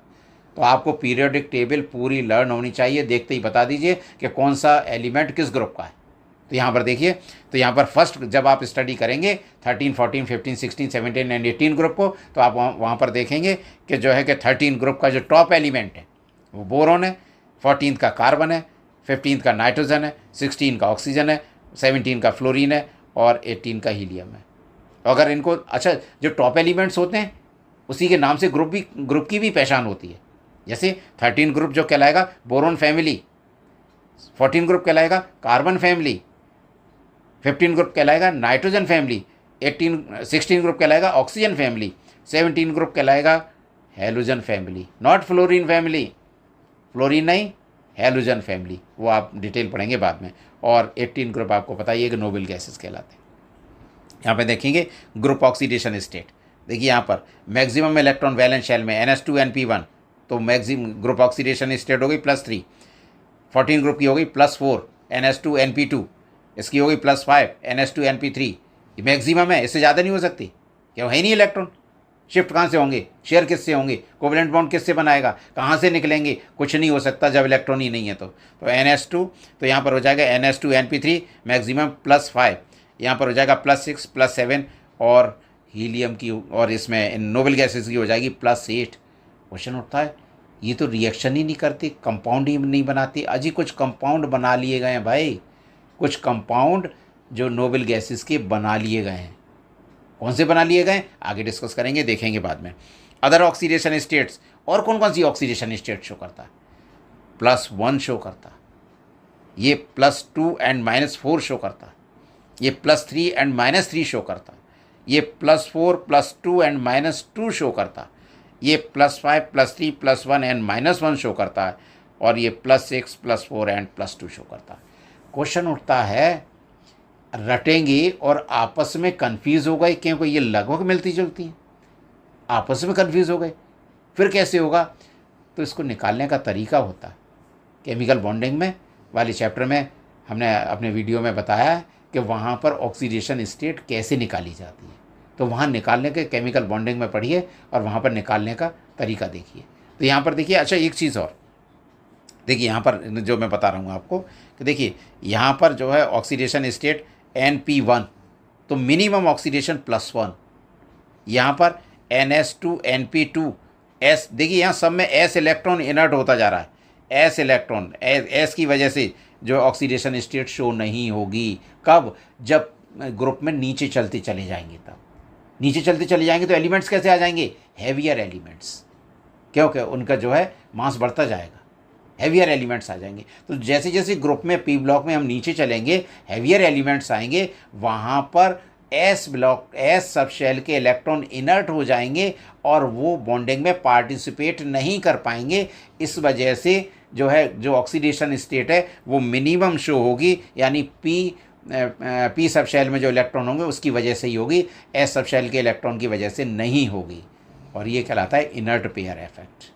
Speaker 1: तो आपको पीरियोडिक टेबल पूरी लर्न होनी चाहिए, देखते ही बता दीजिए कि कौन सा एलिमेंट किस ग्रुप का है। तो यहाँ पर देखिए, तो यहाँ पर फर्स्ट जब आप स्टडी करेंगे 13, 14, 15, 16, 17 एंड 18 ग्रुप को, तो आप वहाँ पर देखेंगे कि जो है कि 13 ग्रुप का जो टॉप एलिमेंट है वो बोरोन है, 14 का कार्बन है, 15 का नाइट्रोजन है, 16 का ऑक्सीजन है, 17 का फ्लोरीन है और 18 का हीलियम है। अगर इनको, अच्छा, जो टॉप एलिमेंट्स होते हैं उसी के नाम से ग्रुप की भी पहचान होती है। जैसे 13 ग्रुप जो कहलाएगा बोरोन फैमिली, 14 ग्रुप कहलाएगा कार्बन फैमिली, 15 ग्रुप कहलाएगा नाइट्रोजन फैमिली, 16 ग्रुप कहलाएगा ऑक्सीजन फैमिली, 17 ग्रुप कहलाएगा halogen family, not fluorine family, fluorine नहीं, हेलोजन फैमिली, वो आप डिटेल पढ़ेंगे बाद में। और 18 ग्रुप आपको पता ही है कि नोबल गैसेस कहलाते हैं। यहाँ पे देखेंगे ग्रुप ऑक्सीडेशन स्टेट, देखिए यहाँ पर मैक्सिमम इलेक्ट्रॉन वैलेंस शेल में NS2 NP1, तो मैक्सिमम ग्रुप ऑक्सीडेशन स्टेट हो गई +3, 14 ग्रुप की हो गई +4 NH2NP2, इसकी हो गई +5 NH2NP3। ये मैक्सिमम है, इससे ज़्यादा नहीं हो सकती, क्यों है ही नहीं इलेक्ट्रॉन। शिफ्ट कहाँ से होंगे, शेयर किससे होंगे, कोवेलेंट बॉन्ड किससे बनाएगा, कहाँ से निकलेंगे, कुछ नहीं हो सकता जब इलेक्ट्रॉन ही नहीं है। तो NH2, तो यहाँ पर हो जाएगा NH2NP3 मैक्सिमम +5, यहाँ पर हो जाएगा +6 +7, और हीलियम की और इसमें नोबल गैसेस की हो जाएगी +8। क्वेश्चन उठता है ये तो रिएक्शन ही नहीं करती, कंपाउंड ही नहीं बनाती। अजी कुछ कंपाउंड बना लिए गए हैं भाई, कुछ कंपाउंड जो नोबल गैसेस के बना लिए गए हैं। कौन से बना लिए गए आगे डिस्कस करेंगे, देखेंगे बाद में। अदर ऑक्सीडेशन स्टेट्स, और कौन कौन सी ऑक्सीडेशन स्टेट शो करता है, +1 शो करता, ये +2 एंड -4 शो करता, ये +3 एंड -3 शो करता, ये +4 +2 एंड -2 शो करता, ये +5 +3 +1 एंड -1 शो करता है, और ये +6 +4 एंड +2 शो करता है। क्वेश्चन उठता है रटेंगे और आपस में कंफ्यूज हो गए, क्योंकि ये लगभग मिलती जुलती हैं, आपस में कंफ्यूज हो गए, फिर कैसे होगा। तो इसको निकालने का तरीका होता है, केमिकल बॉन्डिंग में वाले चैप्टर में हमने अपने वीडियो में बताया है कि वहाँ पर ऑक्सीडेशन स्टेट कैसे निकाली जाती है। तो वहाँ निकालने के केमिकल बॉन्डिंग में पढ़िए और वहाँ पर निकालने का तरीका देखिए। तो यहाँ पर देखिए, अच्छा एक चीज़ और देखिए, यहाँ पर जो मैं बता रहा हूँ आपको कि देखिए यहाँ पर जो है ऑक्सीडेशन स्टेट NP1, तो मिनिमम ऑक्सीडेशन +1, यहाँ पर NH2NP2 S, देखिए यहाँ सब में S इलेक्ट्रॉन इनर्ट होता जा रहा है, S इलेक्ट्रॉन, S की वजह से जो ऑक्सीडेशन स्टेट शो नहीं होगी। कब, जब ग्रुप में नीचे चलते चले जाएंगे, तब नीचे चलते चले जाएंगे तो एलिमेंट्स कैसे आ जाएंगे, हैवियर एलिमेंट्स, क्योंकि उनका जो है मास बढ़ता जाएगा, हैवियर एलिमेंट्स आ जाएंगे। तो जैसे जैसे ग्रुप में P ब्लॉक में हम नीचे चलेंगे, हैवियर एलिमेंट्स आएंगे, वहाँ पर S block, S sub shell के इलेक्ट्रॉन इनर्ट हो जाएंगे और वो बॉन्डिंग में पार्टिसिपेट नहीं कर पाएंगे। इस वजह से जो है जो ऑक्सीडेशन स्टेट है वो मिनिमम शो होगी, यानी P सब शेल में जो इलेक्ट्रॉन होंगे उसकी वजह से ही होगी, S सब शेल के इलेक्ट्रॉन की वजह से नहीं होगी। और ये कहलाता है inert pair effect.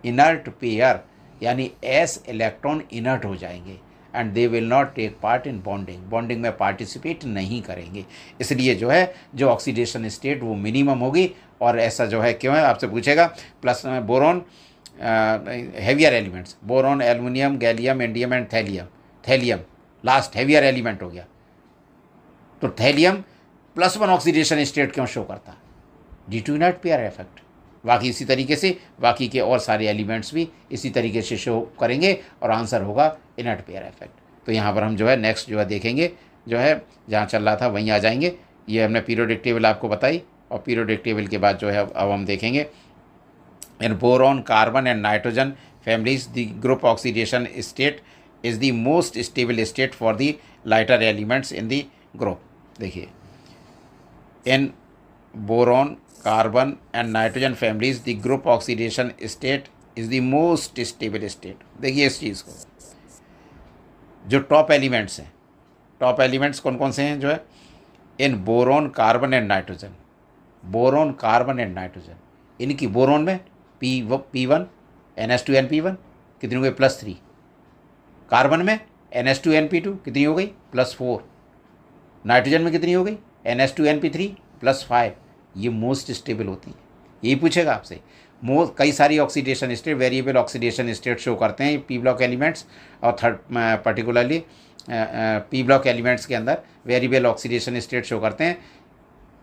Speaker 1: Inert pair यानी S इलेक्ट्रॉन इनर्ट हो जाएंगे and they will not take part in bonding, bonding में पार्टिसिपेट नहीं करेंगे। इसलिए जो है जो ऑक्सीडेशन स्टेट वो मिनिमम होगी। और ऐसा जो है क्यों है आपसे पूछेगा। Plus boron, heavier elements, boron, aluminium, gallium, indium and thallium, thallium last heavier element हो गया। तो थैलियम +1 ऑक्सीडेशन स्टेट क्यों शो करता, due to inert pair effect. बाकी इसी तरीके से बाकी के और सारे एलिमेंट्स भी इसी तरीके से शो करेंगे और आंसर होगा इनर्ट पेयर इफेक्ट। तो यहाँ पर हम जो है नेक्स्ट जो है देखेंगे, जो है जहाँ चल रहा था वहीं आ जाएंगे। ये हमने पीरियोडिक टेबल आपको बताई, और पीरियोडिक टेबल के बाद जो है अब हम देखेंगे in boron, carbon and nitrogen families the group oxidation state is the most stable state for the lighter elements in the group. देखिए in boron, carbon and nitrogen families the group oxidation state is the most stable state. देखिए इस चीज़ को, जो top elements हैं, top elements कौन कौन से हैं जो है इन boron, carbon and nitrogen, boron, carbon and nitrogen, इनकी बोरॉन में P1 NH2NP1 कितनी हो गई +3, कार्बन में NH2NP2 कितनी हो गई +4, नाइट्रोजन में कितनी हो गई NH2NP3 +5। ये मोस्ट स्टेबल होती हैं, यही पूछेगा आपसे। कई सारी oxidation state, variable oxidation state show करते हैं P ब्लॉक एलिमेंट्स, और पर्टिकुलरली P ब्लॉक एलिमेंट्स के अंदर वेरिएबल ऑक्सीडेशन स्टेट शो करते हैं।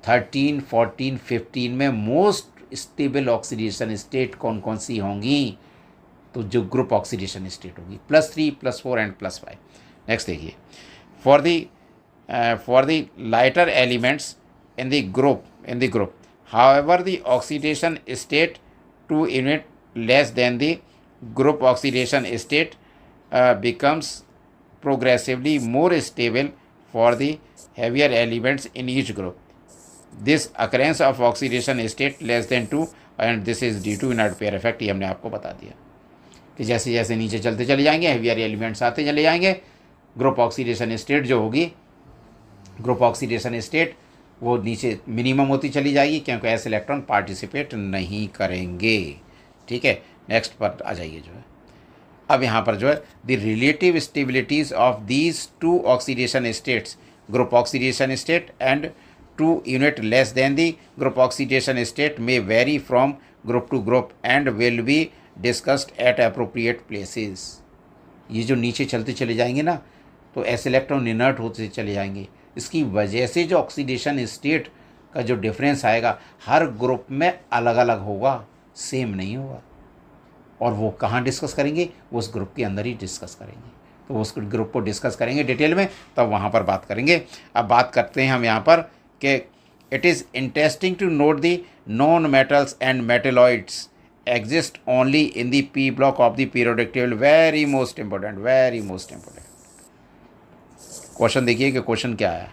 Speaker 1: 13, 14, 15 में मोस्ट स्टेबल ऑक्सीडेशन स्टेट कौन कौन सी होंगी, तो जो ग्रुप ऑक्सीडेशन स्टेट होगी +3 +4 एंड +5। नेक्स्ट देखिए, for the lighter elements in the group however the oxidation state to unit less than the group oxidation state becomes progressively more stable for the heavier elements in each group. This occurrence of oxidation state less than 2 and this is due to inert pair effect। ये हमने आपको बता दिया कि जैसे जैसे नीचे चलते चले जाएंगे हेवियर एलिमेंट्स आते चले जाएंगे, ग्रुप ऑक्सीडेशन स्टेट जो होगी, ग्रुप ऑक्सीडेशन स्टेट वो नीचे मिनिमम होती चली जाएगी, क्योंकि ऐसे इलेक्ट्रॉन पार्टिसिपेट नहीं करेंगे। ठीक है, नेक्स्ट पर आ जाइए जो है। अब यहाँ पर जो है the relative stabilities of these two oxidation states, group oxidation state and two unit less than the group oxidation state में vary from group to group and will be discussed at appropriate places. ये जो नीचे चलते चले जाएंगे ना, तो ऐसे इलेक्ट्रॉन इनर्ट होते चले जाएंगे। इसकी वजह से जो ऑक्सीडेशन स्टेट का जो डिफरेंस आएगा हर ग्रुप में अलग अलग होगा, सेम नहीं होगा। और वो कहाँ डिस्कस करेंगे, वो उस ग्रुप के अंदर ही डिस्कस करेंगे। तो उस ग्रुप को डिस्कस करेंगे डिटेल में, तब वहाँ पर बात करेंगे। अब बात करते हैं हम यहाँ पर कि it is interesting to note the non metals and metalloids exist only in the P block of the periodic table. Very most important, very most important question. देखिए कि क्वेश्चन क्या है।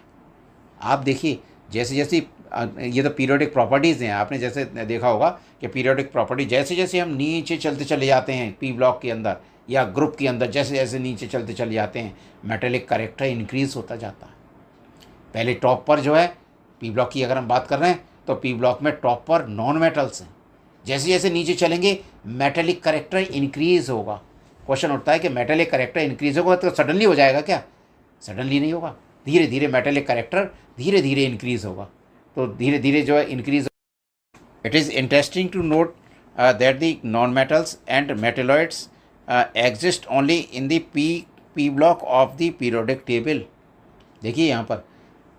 Speaker 1: आप देखिए जैसे जैसे ये तो पीरियोडिक प्रॉपर्टीज़ हैं, आपने जैसे देखा होगा कि पीरियोडिक प्रॉपर्टी जैसे जैसे हम नीचे चलते चले जाते हैं पी ब्लॉक के अंदर या ग्रुप के अंदर, जैसे जैसे नीचे चलते चले जाते हैं मेटेलिक कैरेक्टर इंक्रीज होता जाता है। पहले टॉप पर जो है पी ब्लॉक की अगर हम बात कर रहे हैं तो पी ब्लॉक में टॉप पर नॉन मेटल्स हैं। जैसे जैसे नीचे चलेंगे मेटेलिक कैरेक्टर इंक्रीज होगा। क्वेश्चन उठता है कि मेटेलिक कैरेक्टर इंक्रीज होगा तो सडनली हो जाएगा क्या? सडनली नहीं होगा, धीरे धीरे मेटेलिक कैरेक्टर धीरे धीरे इंक्रीज होगा। तो धीरे धीरे जो है increase. It is interesting to note that the non metals and metalloids exist only in the P block of the periodic table. देखिए यहाँ पर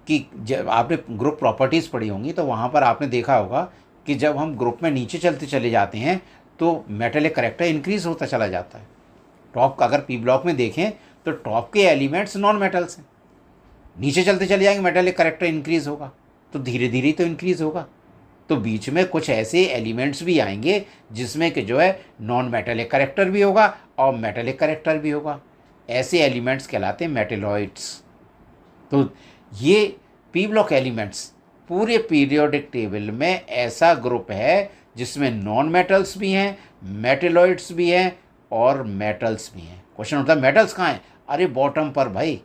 Speaker 1: कि जब आपने ग्रुप प्रॉपर्टीज़ पढ़ी होंगी तो वहाँ पर आपने देखा होगा कि जब हम ग्रुप में नीचे चलते चले जाते हैं तो मेटेलिक कैरेक्टर इंक्रीज होता चला जाता है। टॉप का अगर पी ब्लॉक में देखें तो टॉप के एलिमेंट्स नॉन मेटल्स हैं, नीचे चलते चले जाएंगे मेटेलिक कैरेक्टर इंक्रीज होगा, तो धीरे धीरे तो इंक्रीज होगा। तो बीच में कुछ ऐसे एलिमेंट्स भी आएंगे जिसमें कि जो है नॉन मेटेलिक कैरेक्टर भी होगा और मेटेलिक कैरेक्टर भी होगा। ऐसे एलिमेंट्स कहलाते हैं मेटेलॉइड्स। तो ये पी ब्लॉक एलिमेंट्स पूरे पीरियोडिक टेबल में ऐसा ग्रुप है जिसमें नॉन मेटल्स भी हैं, मेटेलॉइड्स भी हैं और मेटल्स भी हैं। क्वेश्चन होता है मेटल्स कहाँ हैं? अरे बॉटम पर भाई,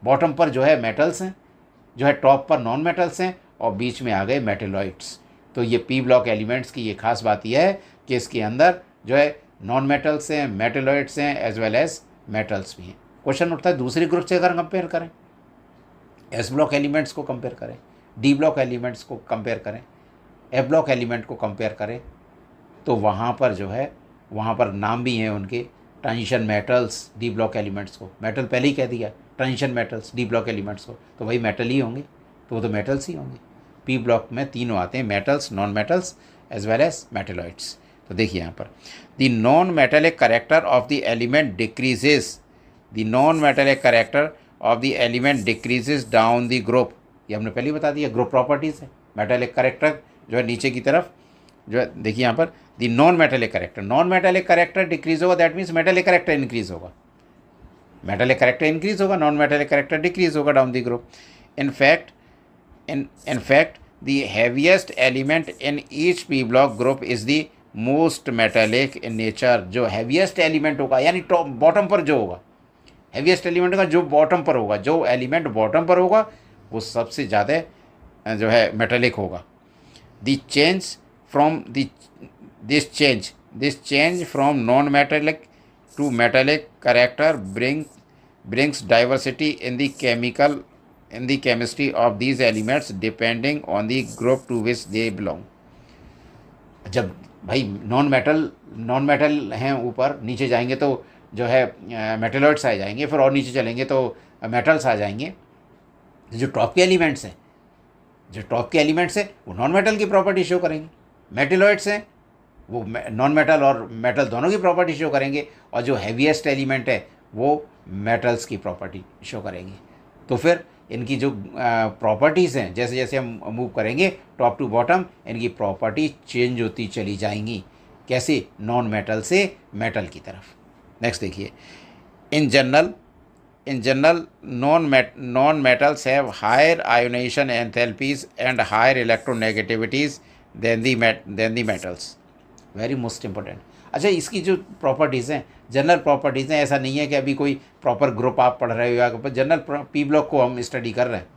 Speaker 1: बॉटम पर जो है मेटल्स हैं, जो है टॉप पर नॉन मेटल्स हैं और बीच में आ गए मेटेलॉइड्स। तो ये पी ब्लॉक एलिमेंट्स की ये खास बात यह है कि इसके अंदर जो है नॉन मेटल्स हैं, मेटेलॉइड्स हैं एज वेल एज मेटल्स भी हैं। क्वेश्चन उठता है दूसरे ग्रुप से अगर कंपेयर करें, एस ब्लॉक एलिमेंट्स को कंपेयर करें, डी ब्लॉक एलिमेंट्स को कंपेयर करें, एफ ब्लॉक एलिमेंट को कंपेयर करें, तो वहाँ पर जो है वहाँ पर नाम भी हैं उनके, transition metals D block elements को, मेटल पहले ही कह दिया, transition metals D block elements को, तो वही मेटल ही होंगे, तो वो तो मेटल्स ही होंगे। पी ब्लॉक में तीनों आते हैं, metals, non metals as well as metalloids. तो देखिए यहाँ पर the non metallic character of the element decreases, the non metallic character of the element decreases down the group. ये हमने पहले ही बता दिया, ग्रुप प्रॉपर्टीज़ है। मेटेलिक कैरेक्टर जो है नीचे की तरफ जो है देखिए यहाँ पर the non metallic character, non metallic character decrease होगा, that means metallic character increase होगा। मेटेलिक कैरेक्टर इंक्रीज होगा, नॉन मेटेलिक कैरेक्टर डिक्रीज होगा down the group. In fact, the heaviest element in each p block group is the most metallic in nature। जो heaviest element होगा यानी top bottom पर जो होगा, heaviest element का जो बॉटम पर होगा, जो एलिमेंट बॉटम पर होगा वो सबसे ज़्यादा जो है मेटेलिक होगा। The change from this change from non-metallic to metallic character brings diversity in the chemistry of these elements depending on the group to which they belong। जब भाई नॉन मेटल हैं ऊपर, नीचे जाएंगे तो जो है मेटेलॉइड्स आ जाएंगे, फिर और नीचे चलेंगे तो मेटल्स आ जाएंगे। जो टॉप के एलिमेंट्स हैं, वो नॉन मेटल की प्रॉपर्टी शो करेंगे, मेटेलॉइड्स हैं वो नॉन मेटल और मेटल दोनों की प्रॉपर्टी शो करेंगे, और जो हैवीएस्ट एलिमेंट है वो मेटल्स की प्रॉपर्टी शो करेंगे। तो फिर इनकी जो प्रॉपर्टीज़ हैं जैसे जैसे हम मूव करेंगे टॉप टू बॉटम, इनकी प्रॉपर्टी चेंज होती चली जाएंगी। कैसे? नॉन मेटल से मेटल की तरफ। नेक्स्ट देखिए, in general non metals have higher ionization enthalpies and higher electronegativities than the metals. Very most important. अच्छा, इसकी जो प्रॉपर्टीज़ हैं, जनरल प्रॉपर्टीज़ हैं, ऐसा नहीं है कि अभी कोई प्रॉपर ग्रुप आप पढ़ रहे हो या जनरल पी ब्लॉक को हम स्टडी कर रहे हैं,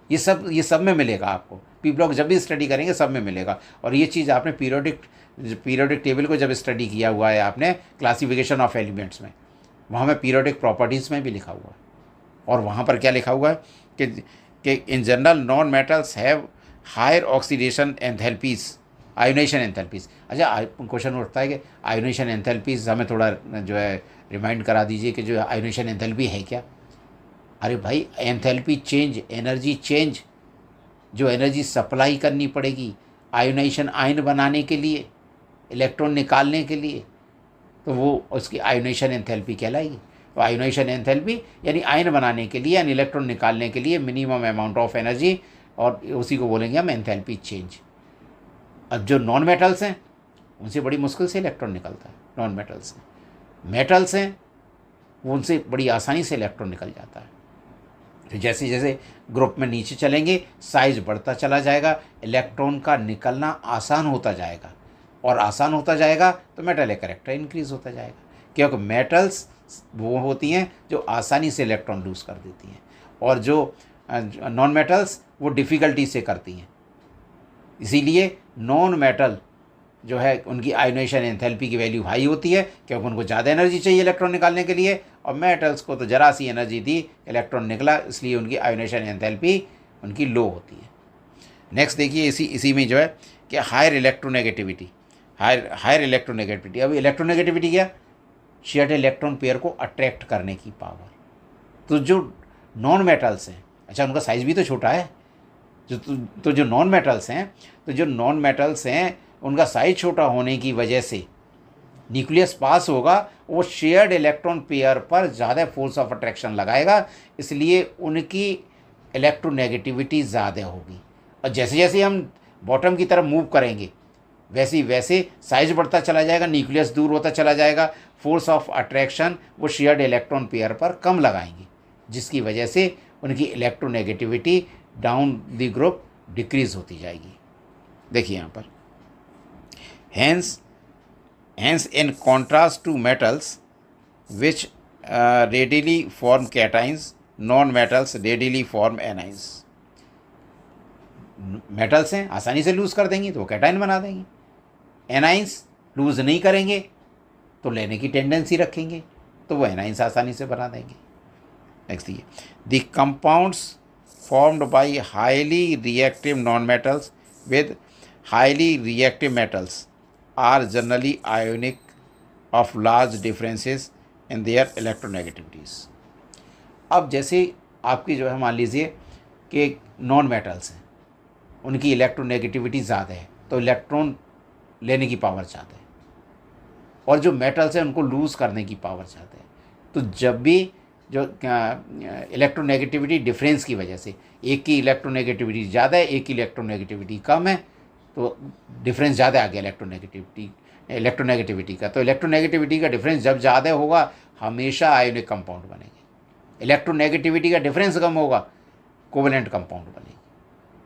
Speaker 1: ये सब में मिलेगा आपको। पी ब्लॉक जब भी स्टडी करेंगे सब में मिलेगा। और ये चीज़ आपने पीरियोडिक टेबल को जब स्टडी किया हुआ है आपने क्लासिफिकेशन ऑफ एलिमेंट्स में, वहाँ में पीरियोडिक प्रॉपर्टीज़ में भी लिखा हुआ है। और वहाँ पर क्या लिखा हुआ है कि in general non metals have higher oxidation enthalpies, ionisation enthalpies. अच्छा, क्वेश्चन उठता है कि आयोनेशन एंथैल्पीज हमें थोड़ा जो है रिमाइंड करा दीजिए कि जो आयोनेशन एंथैल्पी है क्या। अरे भाई, एंथैल्पी चेंज, एनर्जी चेंज, जो एनर्जी सप्लाई करनी पड़ेगी आयोनाइजेशन आयन बनाने के लिए, इलेक्ट्रॉन निकालने के लिए, तो वो उसकी आयोनाइजेशन एंथैल्पी कहलाएगी। तो आयोनाइजेशन एंथैल्पी यानी आयन बनाने के लिए यानी इलेक्ट्रॉन निकालने के लिए मिनिमम अमाउंट ऑफ एनर्जी, और उसी को बोलेंगे हम एंथैल्पी चेंज। अब जो नॉन मेटल्स हैं उनसे बड़ी मुश्किल से इलेक्ट्रॉन निकलता है, नॉन मेटल्स हैं। मेटल्स हैं उनसे बड़ी आसानी से इलेक्ट्रॉन निकल जाता है। तो जैसे जैसे ग्रुप में नीचे चलेंगे साइज बढ़ता चला जाएगा, इलेक्ट्रॉन का निकलना आसान होता जाएगा, और आसान होता जाएगा तो मेटलिक कैरेक्टर इंक्रीज होता जाएगा, क्योंकि मेटल्स वो होती हैं जो आसानी से इलेक्ट्रॉन लूज कर देती हैं, और जो नॉन मेटल्स वो डिफ़िकल्टी से करती हैं। इसीलिए नॉन मेटल जो है उनकी आयोनाइजेशन एंथैल्पी की वैल्यू हाई होती है, क्योंकि उनको ज़्यादा एनर्जी चाहिए इलेक्ट्रॉन निकालने के लिए, और मेटल्स को तो जरा सी एनर्जी दी इलेक्ट्रॉन निकला, इसलिए उनकी आयोनाइजेशन एंथैल्पी उनकी लो होती है। नेक्स्ट देखिए इसी में जो है कि हायर इलेक्ट्रोनेगेटिविटी, हायर इलेक्ट्रोनेगेटिविटी। अब इलेक्ट्रोनेगेटिविटी क्या, शेयर्ड इलेक्ट्रॉन पेयर को अट्रैक्ट करने की पावर। तो जो नॉन मेटल्स हैं, अच्छा उनका साइज़ भी तो छोटा है, जो नॉन मेटल्स हैं, तो जो नॉन मेटल्स हैं उनका साइज छोटा होने की वजह से न्यूक्लियस पास होगा, वो शेयर्ड इलेक्ट्रॉन पेयर पर ज़्यादा फोर्स ऑफ अट्रैक्शन लगाएगा, इसलिए उनकी इलेक्ट्रोनेगेटिविटी ज़्यादा होगी। और जैसे जैसे हम बॉटम की तरफ मूव करेंगे वैसे वैसे साइज बढ़ता चला जाएगा, न्यूक्लियस दूर होता चला जाएगा, फोर्स ऑफ अट्रैक्शन वो शेयर्ड इलेक्ट्रॉन पेयर पर कम लगाएंगे, जिसकी वजह से उनकी electronegativity down the group decrease होती जाएगी। देखिए यहाँ पर, hence in contrast to metals which readily form cations, non-metals readily form anions। Metals हैं आसानी से लूज़ कर देंगी तो वो कैटाइन बना देंगी, एनाइंस लूज़ नहीं करेंगे तो लेने की टेंडेंसी रखेंगे तो वो एनाइंस आसानी से बना देंगे। नेक्स्ट ये the compounds formed by highly reactive non-metals with highly reactive metals are generally ionic of large differences in their electronegativities। अब जैसे आपकी जो है मान लीजिए कि नॉन मेटल्स हैं, उनकी इलेक्ट्रोनेगेटिविटी ज़्यादा है तो इलेक्ट्रॉन लेने की पावर ज़्यादा है, और जो मेटल्स हैं उनको लूज़ करने की पावर ज़्यादा है। तो जब भी जो इलेक्ट्रोनेगेटिविटी डिफरेंस की वजह से एक की इलेक्ट्रोनेगेटिविटी ज़्यादा है एक की इलेक्ट्रोनेगेटिविटी कम है, तो डिफरेंस ज़्यादा आ गया इलेक्ट्रोनेगेटिविटी का। तो इलेक्ट्रोनेगेटिविटी का डिफरेंस जब ज़्यादा होगा हमेशा आयोनिक कंपाउंड बनेंगे, इलेक्ट्रोनेगेटिविटी का डिफरेंस कम होगा कोवेलेंट कंपाउंड बनेगी।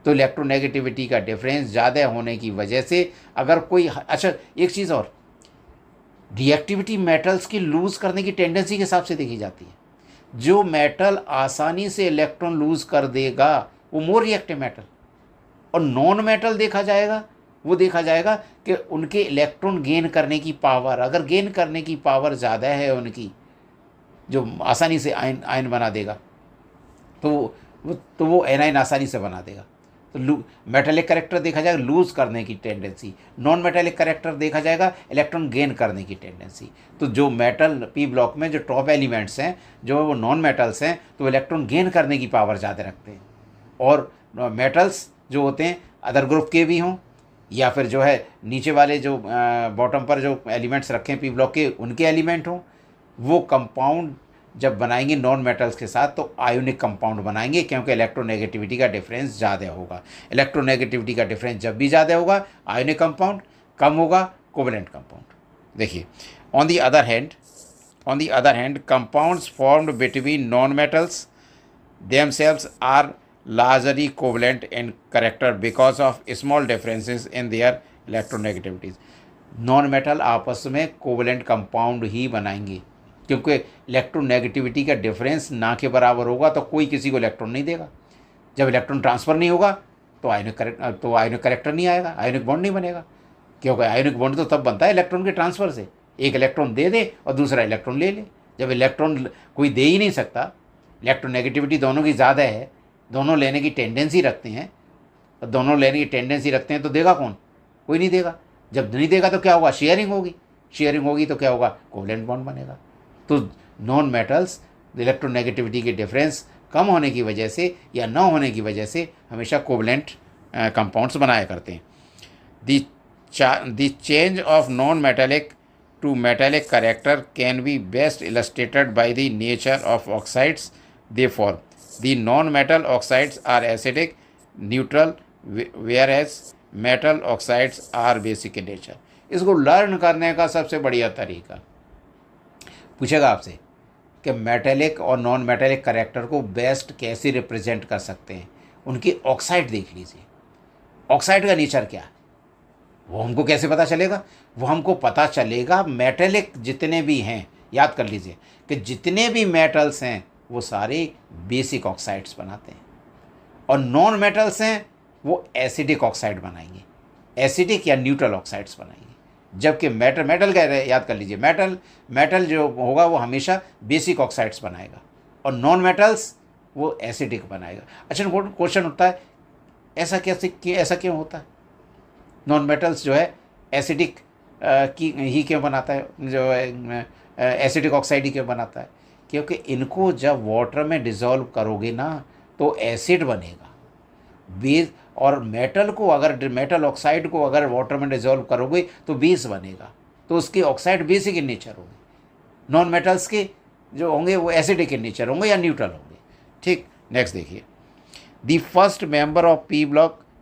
Speaker 1: तो इलेक्ट्रोनेगेटिविटी का डिफरेंस ज़्यादा होने की वजह से अगर कोई, अच्छा एक चीज़ और, रिएक्टिविटी मेटल्स की लूज़ करने की टेंडेंसी के हिसाब से देखी जाती है। जो मेटल आसानी से इलेक्ट्रॉन लूज़ कर देगा वो मोर रिएक्टिव मेटल, और नॉन मेटल देखा जाएगा कि उनके इलेक्ट्रॉन गेन करने की पावर, अगर गेन करने की पावर ज़्यादा है उनकी, जो आसानी से आयन बना देगा तो वो एनाइन आसानी से बना देगा। तो मेटेलिक कैरेक्टर देखा जाएगा लूज़ करने की टेंडेंसी, नॉन मेटेलिक कैरेक्टर देखा जाएगा इलेक्ट्रॉन गेन करने की टेंडेंसी। तो जो मेटल पी ब्लॉक में जो टॉप एलिमेंट्स हैं जो वो नॉन मेटल्स हैं तो इलेक्ट्रॉन गेन करने की पावर ज़्यादा रखते हैं, और मेटल्स जो होते हैं अदर ग्रुप के भी हों या फिर जो है नीचे वाले जो बॉटम पर जो एलिमेंट्स रखे हैं पी ब्लॉक के उनके एलिमेंट हों, वो कंपाउंड जब बनाएंगे नॉन मेटल्स के साथ तो आयोनिक कंपाउंड बनाएंगे, क्योंकि इलेक्ट्रोनेगेटिविटी का डिफरेंस ज़्यादा होगा। इलेक्ट्रोनेगेटिविटी का डिफरेंस जब भी ज़्यादा होगा आयोनिक कंपाउंड, कम होगा कोवेलेंट कंपाउंड। देखिए on the other hand compounds formed between non metals themselves are largely covalent in character because of small differences in their electronegativities। Non metal आपस में कोवेलेंट कंपाउंड ही बनाएंगे, क्योंकि इलेक्ट्रोनेगेटिविटी का difference ना के बराबर होगा तो कोई किसी को इलेक्ट्रॉन नहीं देगा। जब इलेक्ट्रॉन ट्रांसफ़र नहीं होगा तो आयनिक करेक्टर नहीं आएगा, आयनिक बॉन्ड नहीं बनेगा, क्योंकि आयनिक बॉन्ड तो तब बनता है इलेक्ट्रॉन के ट्रांसफ़र से, एक इलेक्ट्रॉन दे दे और दूसरा इलेक्ट्रॉन ले ले। जब इलेक्ट्रॉन कोई दे ही नहीं सकता, इलेक्ट्रोनेगेटिविटी दोनों की ज़्यादा है, दोनों लेने की टेंडेंसी रखते हैं, और दोनों लेने की टेंडेंसी रखते हैं तो देगा कौन? कोई नहीं देगा। जब नहीं देगा तो क्या होगा? शेयरिंग होगी, शेयरिंग होगी तो क्या होगा? कोवलेंट बॉन्ड बनेगा। तो नॉन मेटल्स इलेक्ट्रोनेगेटिविटी के डिफरेंस कम होने की वजह से या न होने की वजह से हमेशा कोवलेंट कंपाउंड्स बनाया करते हैं। The change of non metallic to metallic character can be best illustrated by the nature of oxides they form. The non-metal oxides are acidic, neutral, whereas metal oxides are basic in nature. इसको learn करने का सबसे बढ़िया तरीका, पूछेगा आपसे कि metallic और नॉन मेटेलिक कैरेक्टर को बेस्ट कैसे रिप्रेजेंट कर सकते हैं, उनकी ऑक्साइड देख लीजिए। ऑक्साइड का नेचर क्या है वो हमको कैसे पता चलेगा? वो हमको पता चलेगा मेटेलिक जितने भी हैं, याद कर लीजिए कि जितने भी मेटल्स हैं वो सारे बेसिक ऑक्साइड्स बनाते हैं, और नॉन मेटल्स हैं वो एसिडिक ऑक्साइड बनाएंगे, एसिडिक या न्यूट्रल ऑक्साइड्स बनाएंगे। जबकि मेटल कह रहे हैं, याद कर लीजिए, मेटल जो होगा वो हमेशा बेसिक ऑक्साइड्स बनाएगा, और नॉन मेटल्स वो एसिडिक बनाएगा। अच्छा, क्वेश्चन उठता है ऐसा क्यों होता है? नॉन मेटल्स जो है एसिडिक ही क्यों बनाता है, जो है एसिडिक ऑक्साइड ही क्यों बनाता है? क्योंकि इनको जब वाटर में डिज़ोल्व करोगे ना तो एसिड बनेगा बेस, और मेटल ऑक्साइड को अगर वाटर में डिज़ोल्व करोगे तो बेस बनेगा, तो उसकी ऑक्साइड बेसिक इन नेचर होगी। नॉन मेटल्स के जो होंगे वो एसिडिक इन नेचर होंगे या न्यूट्रल होंगे। ठीक, नेक्स्ट देखिए, the first member of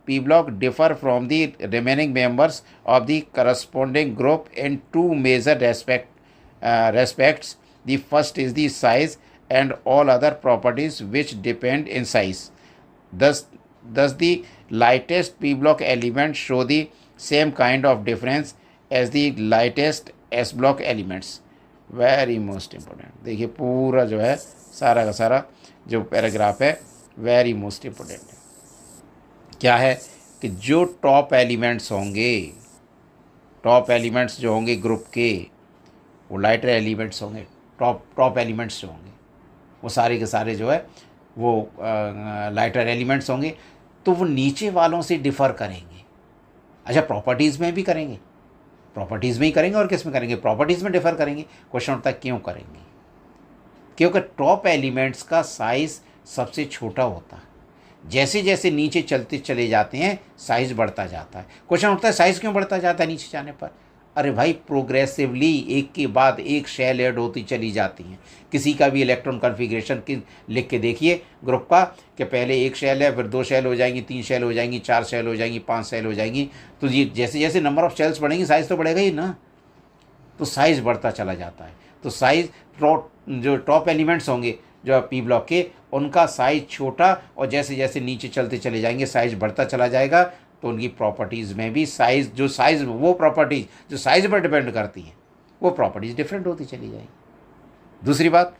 Speaker 1: P block differ from the remaining members of the corresponding group in two major respects. The first is the size and all other properties which depend in size. Thus the lightest P block elements show the same kind of difference as the lightest S block elements. Very most important. देखिए पूरा जो है सारा का सारा जो paragraph है very most important है। क्या है कि जो टॉप एलिमेंट्स जो होंगे ग्रुप के, वो लाइटर एलिमेंट्स होंगे, टॉप एलिमेंट्स जो होंगे वो सारे के सारे जो है वो लाइटर एलिमेंट्स होंगे, तो वो नीचे वालों से डिफ़र करेंगे। अच्छा, प्रॉपर्टीज़ में भी करेंगे, प्रॉपर्टीज़ में ही करेंगे और किस में करेंगे? प्रॉपर्टीज़ में डिफ़र करेंगे। क्वेश्चन उठता है क्यों करेंगे? क्योंकि टॉप एलिमेंट्स का साइज़ सबसे छोटा होता है, जैसे जैसे नीचे चलते चले जाते हैं साइज़ बढ़ता जाता है। क्वेश्चन उठता है साइज़ क्यों बढ़ता जाता है नीचे जाने पर? अरे भाई, प्रोग्रेसिवली एक के बाद एक शेल ऐड होती चली जाती हैं। किसी का भी इलेक्ट्रॉन कॉन्फ़िगरेशन की लिख के देखिए ग्रुप का, कि पहले एक शेल है, फिर 2 शेल हो जाएंगी, 3 शेल हो जाएंगी, 4 शेल हो जाएंगी, 5 शेल हो जाएंगी। तो ये जैसे जैसे नंबर ऑफ़ शेल्स बढ़ेंगी साइज़ तो बढ़ेगा ही ना, तो साइज़ बढ़ता चला जाता है। तो साइज़ जो टॉप एलिमेंट्स होंगे जो पी ब्लॉक के, उनका साइज़ छोटा, और जैसे जैसे नीचे चलते चले जाएंगे साइज़ बढ़ता चला जाएगा, तो उनकी प्रॉपर्टीज़ में भी वो प्रॉपर्टीज़ जो साइज़ पर डिपेंड करती हैं वो प्रॉपर्टीज़ डिफरेंट होती चली जाएगी। दूसरी बात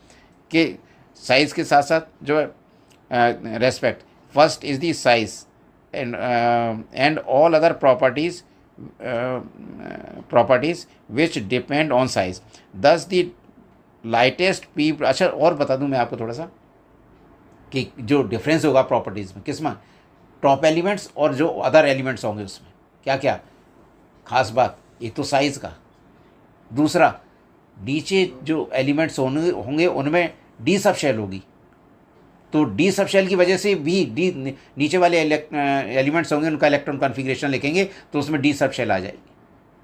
Speaker 1: कि साइज़ के साथ साथ जो है respect, first is the size and all other properties which depend on size. दस दी लाइटेस्ट पी। अच्छा, और बता दूं मैं आपको थोड़ा सा कि जो डिफरेंस होगा प्रॉपर्टीज़ में, किस में? टॉप एलिमेंट्स और जो अदर एलिमेंट्स होंगे उसमें क्या क्या खास बात? एक तो साइज़ का, दूसरा नीचे जो एलिमेंट्स होंगे उनमें डी सब शेल होगी, तो डी सब शेल की वजह से भी नीचे वाले एलिमेंट्स होंगे उनका इलेक्ट्रॉन कॉन्फ़िगरेशन लिखेंगे तो उसमें डी सब शेल आ जाएगी,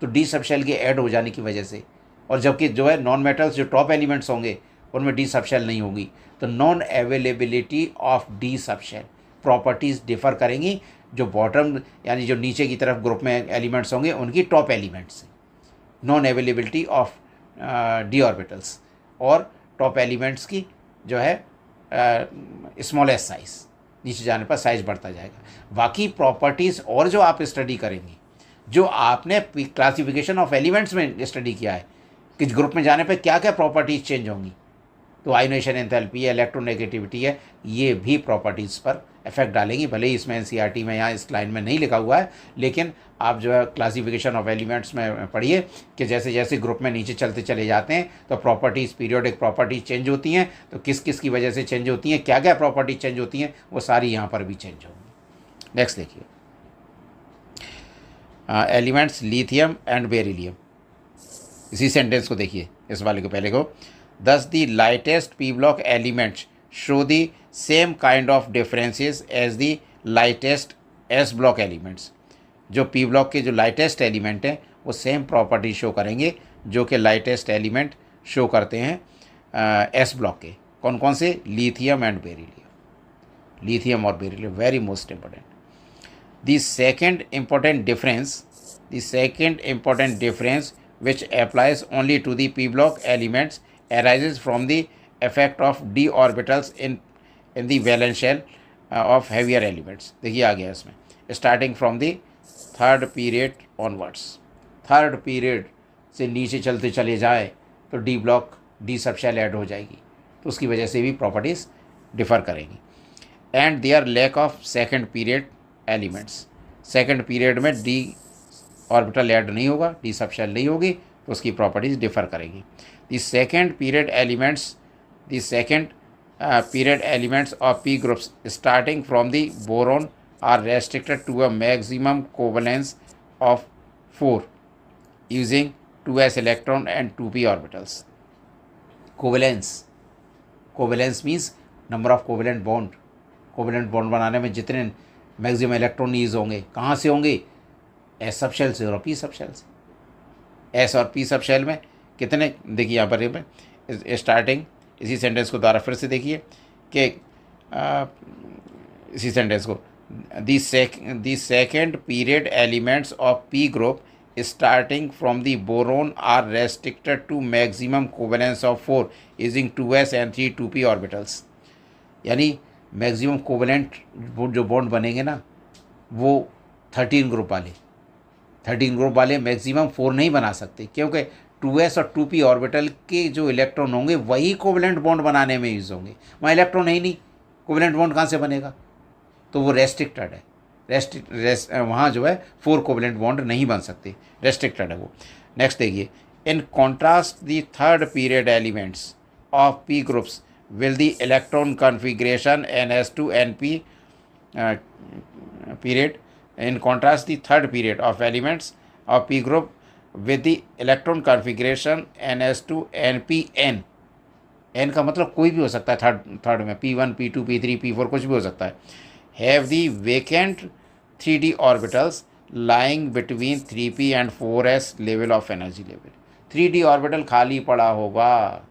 Speaker 1: तो डी सब शेल के ऐड हो जाने की वजह से। और जबकि जो है नॉन मेटल्स जो टॉप एलिमेंट्स होंगे उनमें डी सब शेल नहीं होगी, तो non availability of D sub shell properties differ करेंगी जो बॉटम यानी जो नीचे की तरफ ग्रुप में एलिमेंट्स होंगे उनकी टॉप एलिमेंट्स से। Non availability of d orbitals और टॉप एलिमेंट्स की जो है स्मॉलेस्ट साइज़, नीचे जाने पर साइज़ बढ़ता जाएगा। बाकी प्रॉपर्टीज़ और जो आप स्टडी करेंगे, जो आपने क्लासिफिकेशन ऑफ एलिमेंट्स में स्टडी किया है कि ग्रुप में जाने पर क्या क्या प्रॉपर्टीज़ चेंज होंगी, तो आयोनेशन एंथैल्पी है, इलेक्ट्रोनेगेटिविटी है, ये भी प्रॉपर्टीज़ पर इफेक्ट डालेंगी। भले ही इसमें एनसीईआरटी में यहाँ इस लाइन में नहीं लिखा हुआ है, लेकिन आप जो है क्लासिफिकेशन ऑफ एलिमेंट्स में पढ़िए कि जैसे जैसे ग्रुप में नीचे चलते चले जाते हैं तो प्रॉपर्टीज़, पीरियोडिक प्रॉपर्टीज चेंज होती हैं। तो किस किस की वजह से चेंज होती हैं, क्या क्या प्रॉपर्टीज चेंज होती हैं, वो सारी यहाँ पर भी चेंज होंगी। नेक्स्ट देखिए, एलिमेंट्स लिथियम एंड बेरिलियम। इसी सेंटेंस को देखिए, इस वाले को पहले को, thus the lightest p block elements show the same kind of differences as the lightest s block elements. जो पी ब्लॉक के जो लाइटेस्ट एलिमेंट हैं वो सेम प्रॉपर्टी शो करेंगे जो कि लाइटेस्ट एलिमेंट शो करते हैं एस ब्लॉक के। कौन कौन से? Lithium and beryllium. लिथियम और beryllium very most important. The second important difference which applies only to the p block elements arises from the effect of d orbitals in the valence shell of heavier elements। देखिए आ गया इसमें, starting from the third period onwards. Third period से नीचे चलते चले जाए तो d block, d sub shell add हो जाएगी, तो उसकी वजह से भी प्रॉपर्टीज़ डिफ़र करेंगी। And there lack of second period elements. Second period में डी ऑर्बिटल ऐड नहीं होगा, डी सब शेल नहीं होगी, तो उसकी प्रॉपर्टीज़ डिफ़र करेंगी। The second period elements of p groups starting from the boron are restricted to a maximum covalence of 4 using 2s electron and 2p orbitals. Covalence means number of covalent bond. Covalent bond बनाने में जितने maximum electron use होंगे, कहाँ से होंगे? S sub shell से और P sub shell से। एस और पी सब शेल में कितने, देखिए यहाँ पर स्टार्टिंग, इसी सेंटेंस को दोबारा फिर से देखिए कि इसी सेंटेंस को, the second period elements of p group starting from the boron are restricted to maximum covalence of 4 using 2s and 3 2p orbitals. यानी मैक्सिमम कोवेलेंट जो बॉन्ड बनेंगे ना, वो 13 ग्रुप वाले मैक्सिमम 4 नहीं बना सकते, क्योंकि 2s और 2p ऑर्बिटल के जो इलेक्ट्रॉन होंगे वही कोवेलेंट बॉन्ड बनाने में यूज़ होंगे। वहाँ इलेक्ट्रॉन है ही नहीं, कोवेलेंट बॉन्ड कहाँ से बनेगा? तो वो रेस्ट्रिक्टेड है। वहाँ जो है 4 कोवेलेंट बॉन्ड नहीं बन सकते, रेस्ट्रिक्टेड है वो। नेक्स्ट देखिए, in contrast the third period elements of p groups will the electron configuration ns2 np period. In contrast, the third period of elements of p group with the electron configuration ns2 npn, n का मतलब कोई भी हो सकता है, third में p1 p2 p3 p4 कुछ भी हो सकता है, have the vacant 3d orbitals lying between 3p and 4s level of energy level। 3d orbital खाली पड़ा होगा,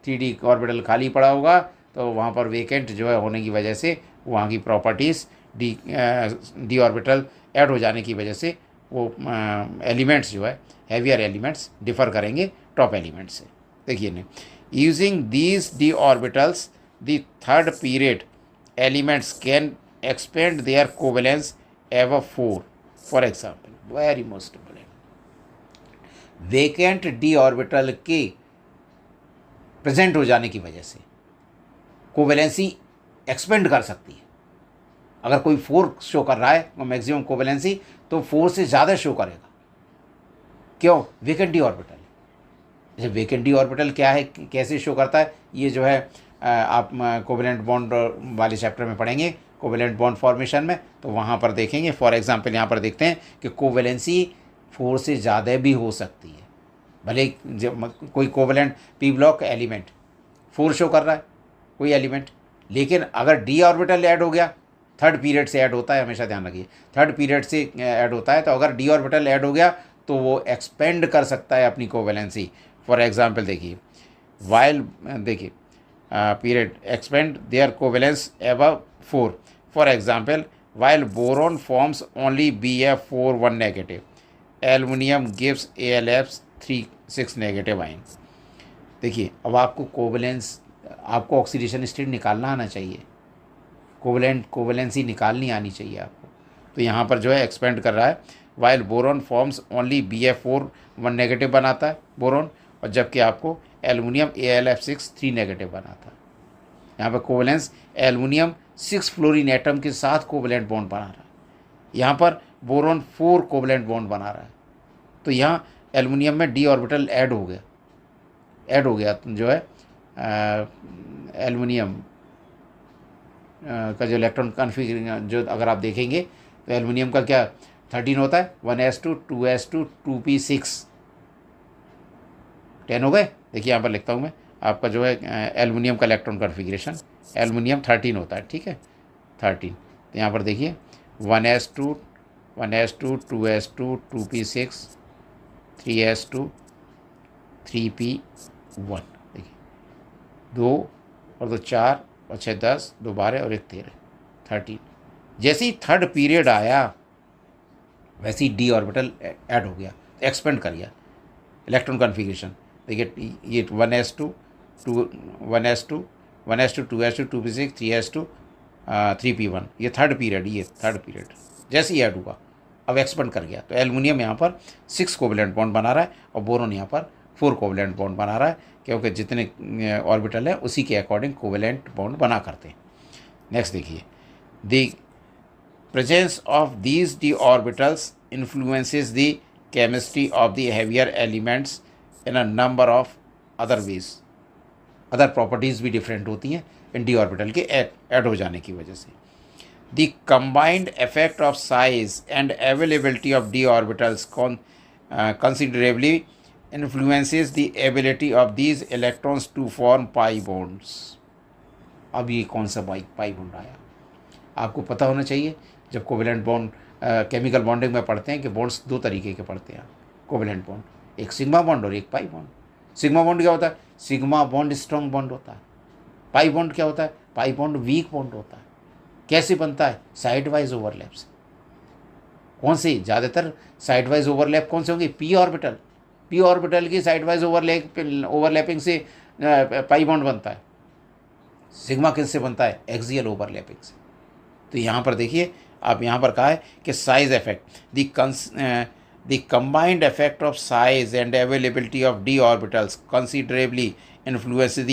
Speaker 1: 3d ऑर्बिटल खाली पड़ा होगा, तो वहाँ पर वेकेंट जो है होने की वजह से वहाँ की प्रॉपर्टीज़ डी ऑर्बिटल ऐड हो जाने की वजह से वो एलिमेंट्स जो है हैवियर एलिमेंट्स डिफ़र करेंगे टॉप एलिमेंट्स से। देखिए नहीं, using these d orbitals the third period elements can expand their covalence ever 4। For example, very most important, vacant d orbital के प्रेजेंट हो जाने की वजह से कोवेलेंसी एक्सपेंड कर सकती है। अगर कोई 4 शो कर रहा है मैक्सिमम कोवेलेंसी, तो 4 से ज़्यादा शो करेगा। क्यों? Vacant d orbital. जैसे वेकेंट डी ऑर्बिटल क्या है, कैसे शो करता है, ये जो है आप कोवेलेंट बॉन्ड वाले चैप्टर में पढ़ेंगे, कोवेलेंट बॉन्ड फॉर्मेशन में, तो वहाँ पर देखेंगे। फॉर एग्जांपल यहाँ पर देखते हैं कि कोवेलेंसी 4 से ज़्यादा भी हो सकती है। भले कोई covalent P block element 4 show कर रहा है कोई एलिमेंट, लेकिन अगर डी ऑर्बिटल ऐड हो गया, थर्ड पीरियड से ऐड होता है, हमेशा ध्यान रखिए, थर्ड पीरियड से ऐड होता है, तो अगर डी ऑर्बिटल ऐड हो गया तो वो एक्सपेंड कर सकता है अपनी कोवेलेंसी। फॉर एग्जांपल देखिए, वाइल देखिए period expand their covalence above 4। For example, while boron forms only Bf4 1 negative, aluminium gives AlF3 6 negative ion. देखिए, अब आपको कोवेलेंस, आपको ऑक्सीडेशन स्टेट निकालना आना चाहिए, कोवेलेंसी निकालनी आनी चाहिए आपको। तो यहाँ पर जो है एक्सपेंड कर रहा है, while boron forms only Bf4 1 negative बनाता है बोरॉन, और जबकि आपको एल्युमिनियम AlF6 3 नेगेटिव बना था। यहाँ पर कोवेलेंस एल्युमिनियम 6 फ्लोरीन एटम के साथ कोवेलेंट बॉन्ड बना रहा है, यहाँ पर बोरॉन 4 कोवेलेंट बॉन्ड बना रहा है। तो यहाँ एल्युमिनियम में d ऑर्बिटल ऐड हो गया जो है एल्युमिनियम का जो इलेक्ट्रॉन कॉन्फ़िगरेशन जो अगर आप देखेंगे तो एल्युमिनियम का क्या 13 होता है, 1s2 2s2 2p6 10 हो गए। देखिए यहाँ पर लिखता हूँ मैं आपका जो है एल्युमिनियम का इलेक्ट्रॉन कॉन्फ़िगरेशन, एल्युमिनियम 13 होता है, ठीक है 13। तो यहाँ पर देखिए 1s2 2s2 2p6 3s2 3p1, देखिए 2 और 2 4 और 6 10, 2 12 और 1 13 13। जैसे ही थर्ड पीरियड आया वैसे ही d ऑर्बिटल ऐड हो गया, एक्सपेंड कर गया इलेक्ट्रॉन कॉन्फ़िगरेशन। देखिए ये 1s2 2s2 2s2 2p6 3s2 3p1, ये थर्ड पीरियड जैसे ही ऐड हुआ अब एक्सपेंड कर गया। तो एल्युमिनियम यहाँ पर 6 कोवेलेंट बॉन्ड बना रहा है और बोरोन यहाँ पर 4 कोवेलेंट बॉन्ड बना रहा है, क्योंकि जितने ऑर्बिटल है उसी के अकॉर्डिंग कोवेलेंट बॉन्ड बना करते हैं। नेक्स्ट देखिए, the presence of these d orbitals influences the chemistry of the heavier elements in a number of other ways। Other properties भी डिफरेंट होती हैं इन डी ऑर्बिटल के ऐड हो जाने की वजह से। The combined effect of size and availability of d orbitals considerably influences the ability of these electrons to form pi bonds. अब ये कौन सा पाई बॉन्ड आया, आपको पता होना चाहिए। जब कोवेलेंट बॉन्ड केमिकल बॉन्डिंग में पढ़ते हैं कि बॉन्ड्स 2 तरीके के पढ़ते हैं कोवेलेंट बॉन्ड, एक सिग्मा बॉन्ड और एक पाई बॉन्ड। सिग्मा बॉन्ड क्या होता है, सिग्मा बॉन्ड स्ट्रॉन्ग बॉन्ड होता है। पाई बॉन्ड क्या होता है, पाई बॉन्ड वीक बॉन्ड होता है। कैसे बनता है, साइड वाइज ओवरलैप से। कौन से ज़्यादातर साइड वाइज ओवरलैप कौन से होंगे, पी ऑर्बिटल की साइड वाइज ओवरलैपिंग से पाई बॉन्ड बनता है। सिग्मा किससे बनता है, एक्सियल ओवरलैपिंग से। तो यहाँ पर देखिए आप यहाँ पर कहा है कि size effect the combined effect of size and availability of d orbitals considerably influence the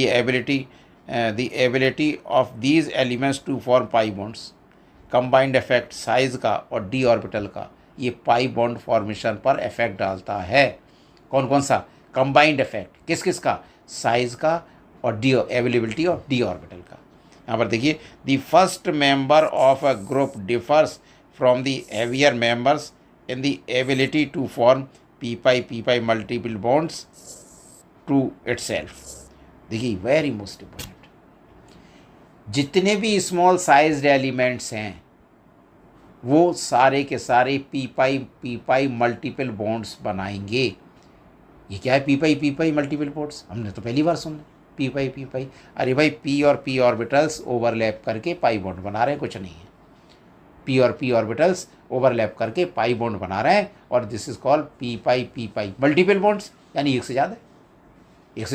Speaker 1: ability of these elements to form pi bonds. Combined effect size का और डी ऑर्बिटल का ये पाई बॉन्ड फॉर्मेशन पर effect डालता है। कौन कौन सा कंबाइंड इफेक्ट, किस किस का, साइज का और d availability of d orbital का। यहाँ पर देखिए the first member of a group differs from the heavier members in the ability to form p pi multiple bonds to itself. देखिए वेरी मोस्ट इम्पोर्टेंट, जितने भी small sized elements हैं वो सारे के सारे p pi मल्टीपल बॉन्ड्स बनाएंगे। ये क्या है p pi मल्टीपल बॉन्ड्स, हमने तो पहली बार सुना p pi। अरे भाई p और p ऑर्बिटल्स ओवरलैप करके पाई बॉन्ड बना रहे हैं, कुछ नहीं है। p और p ऑर्बिटल्स ओवरलैप करके पाई बॉन्ड बना रहे हैं और this is called p pi multiple bonds, यानी एक से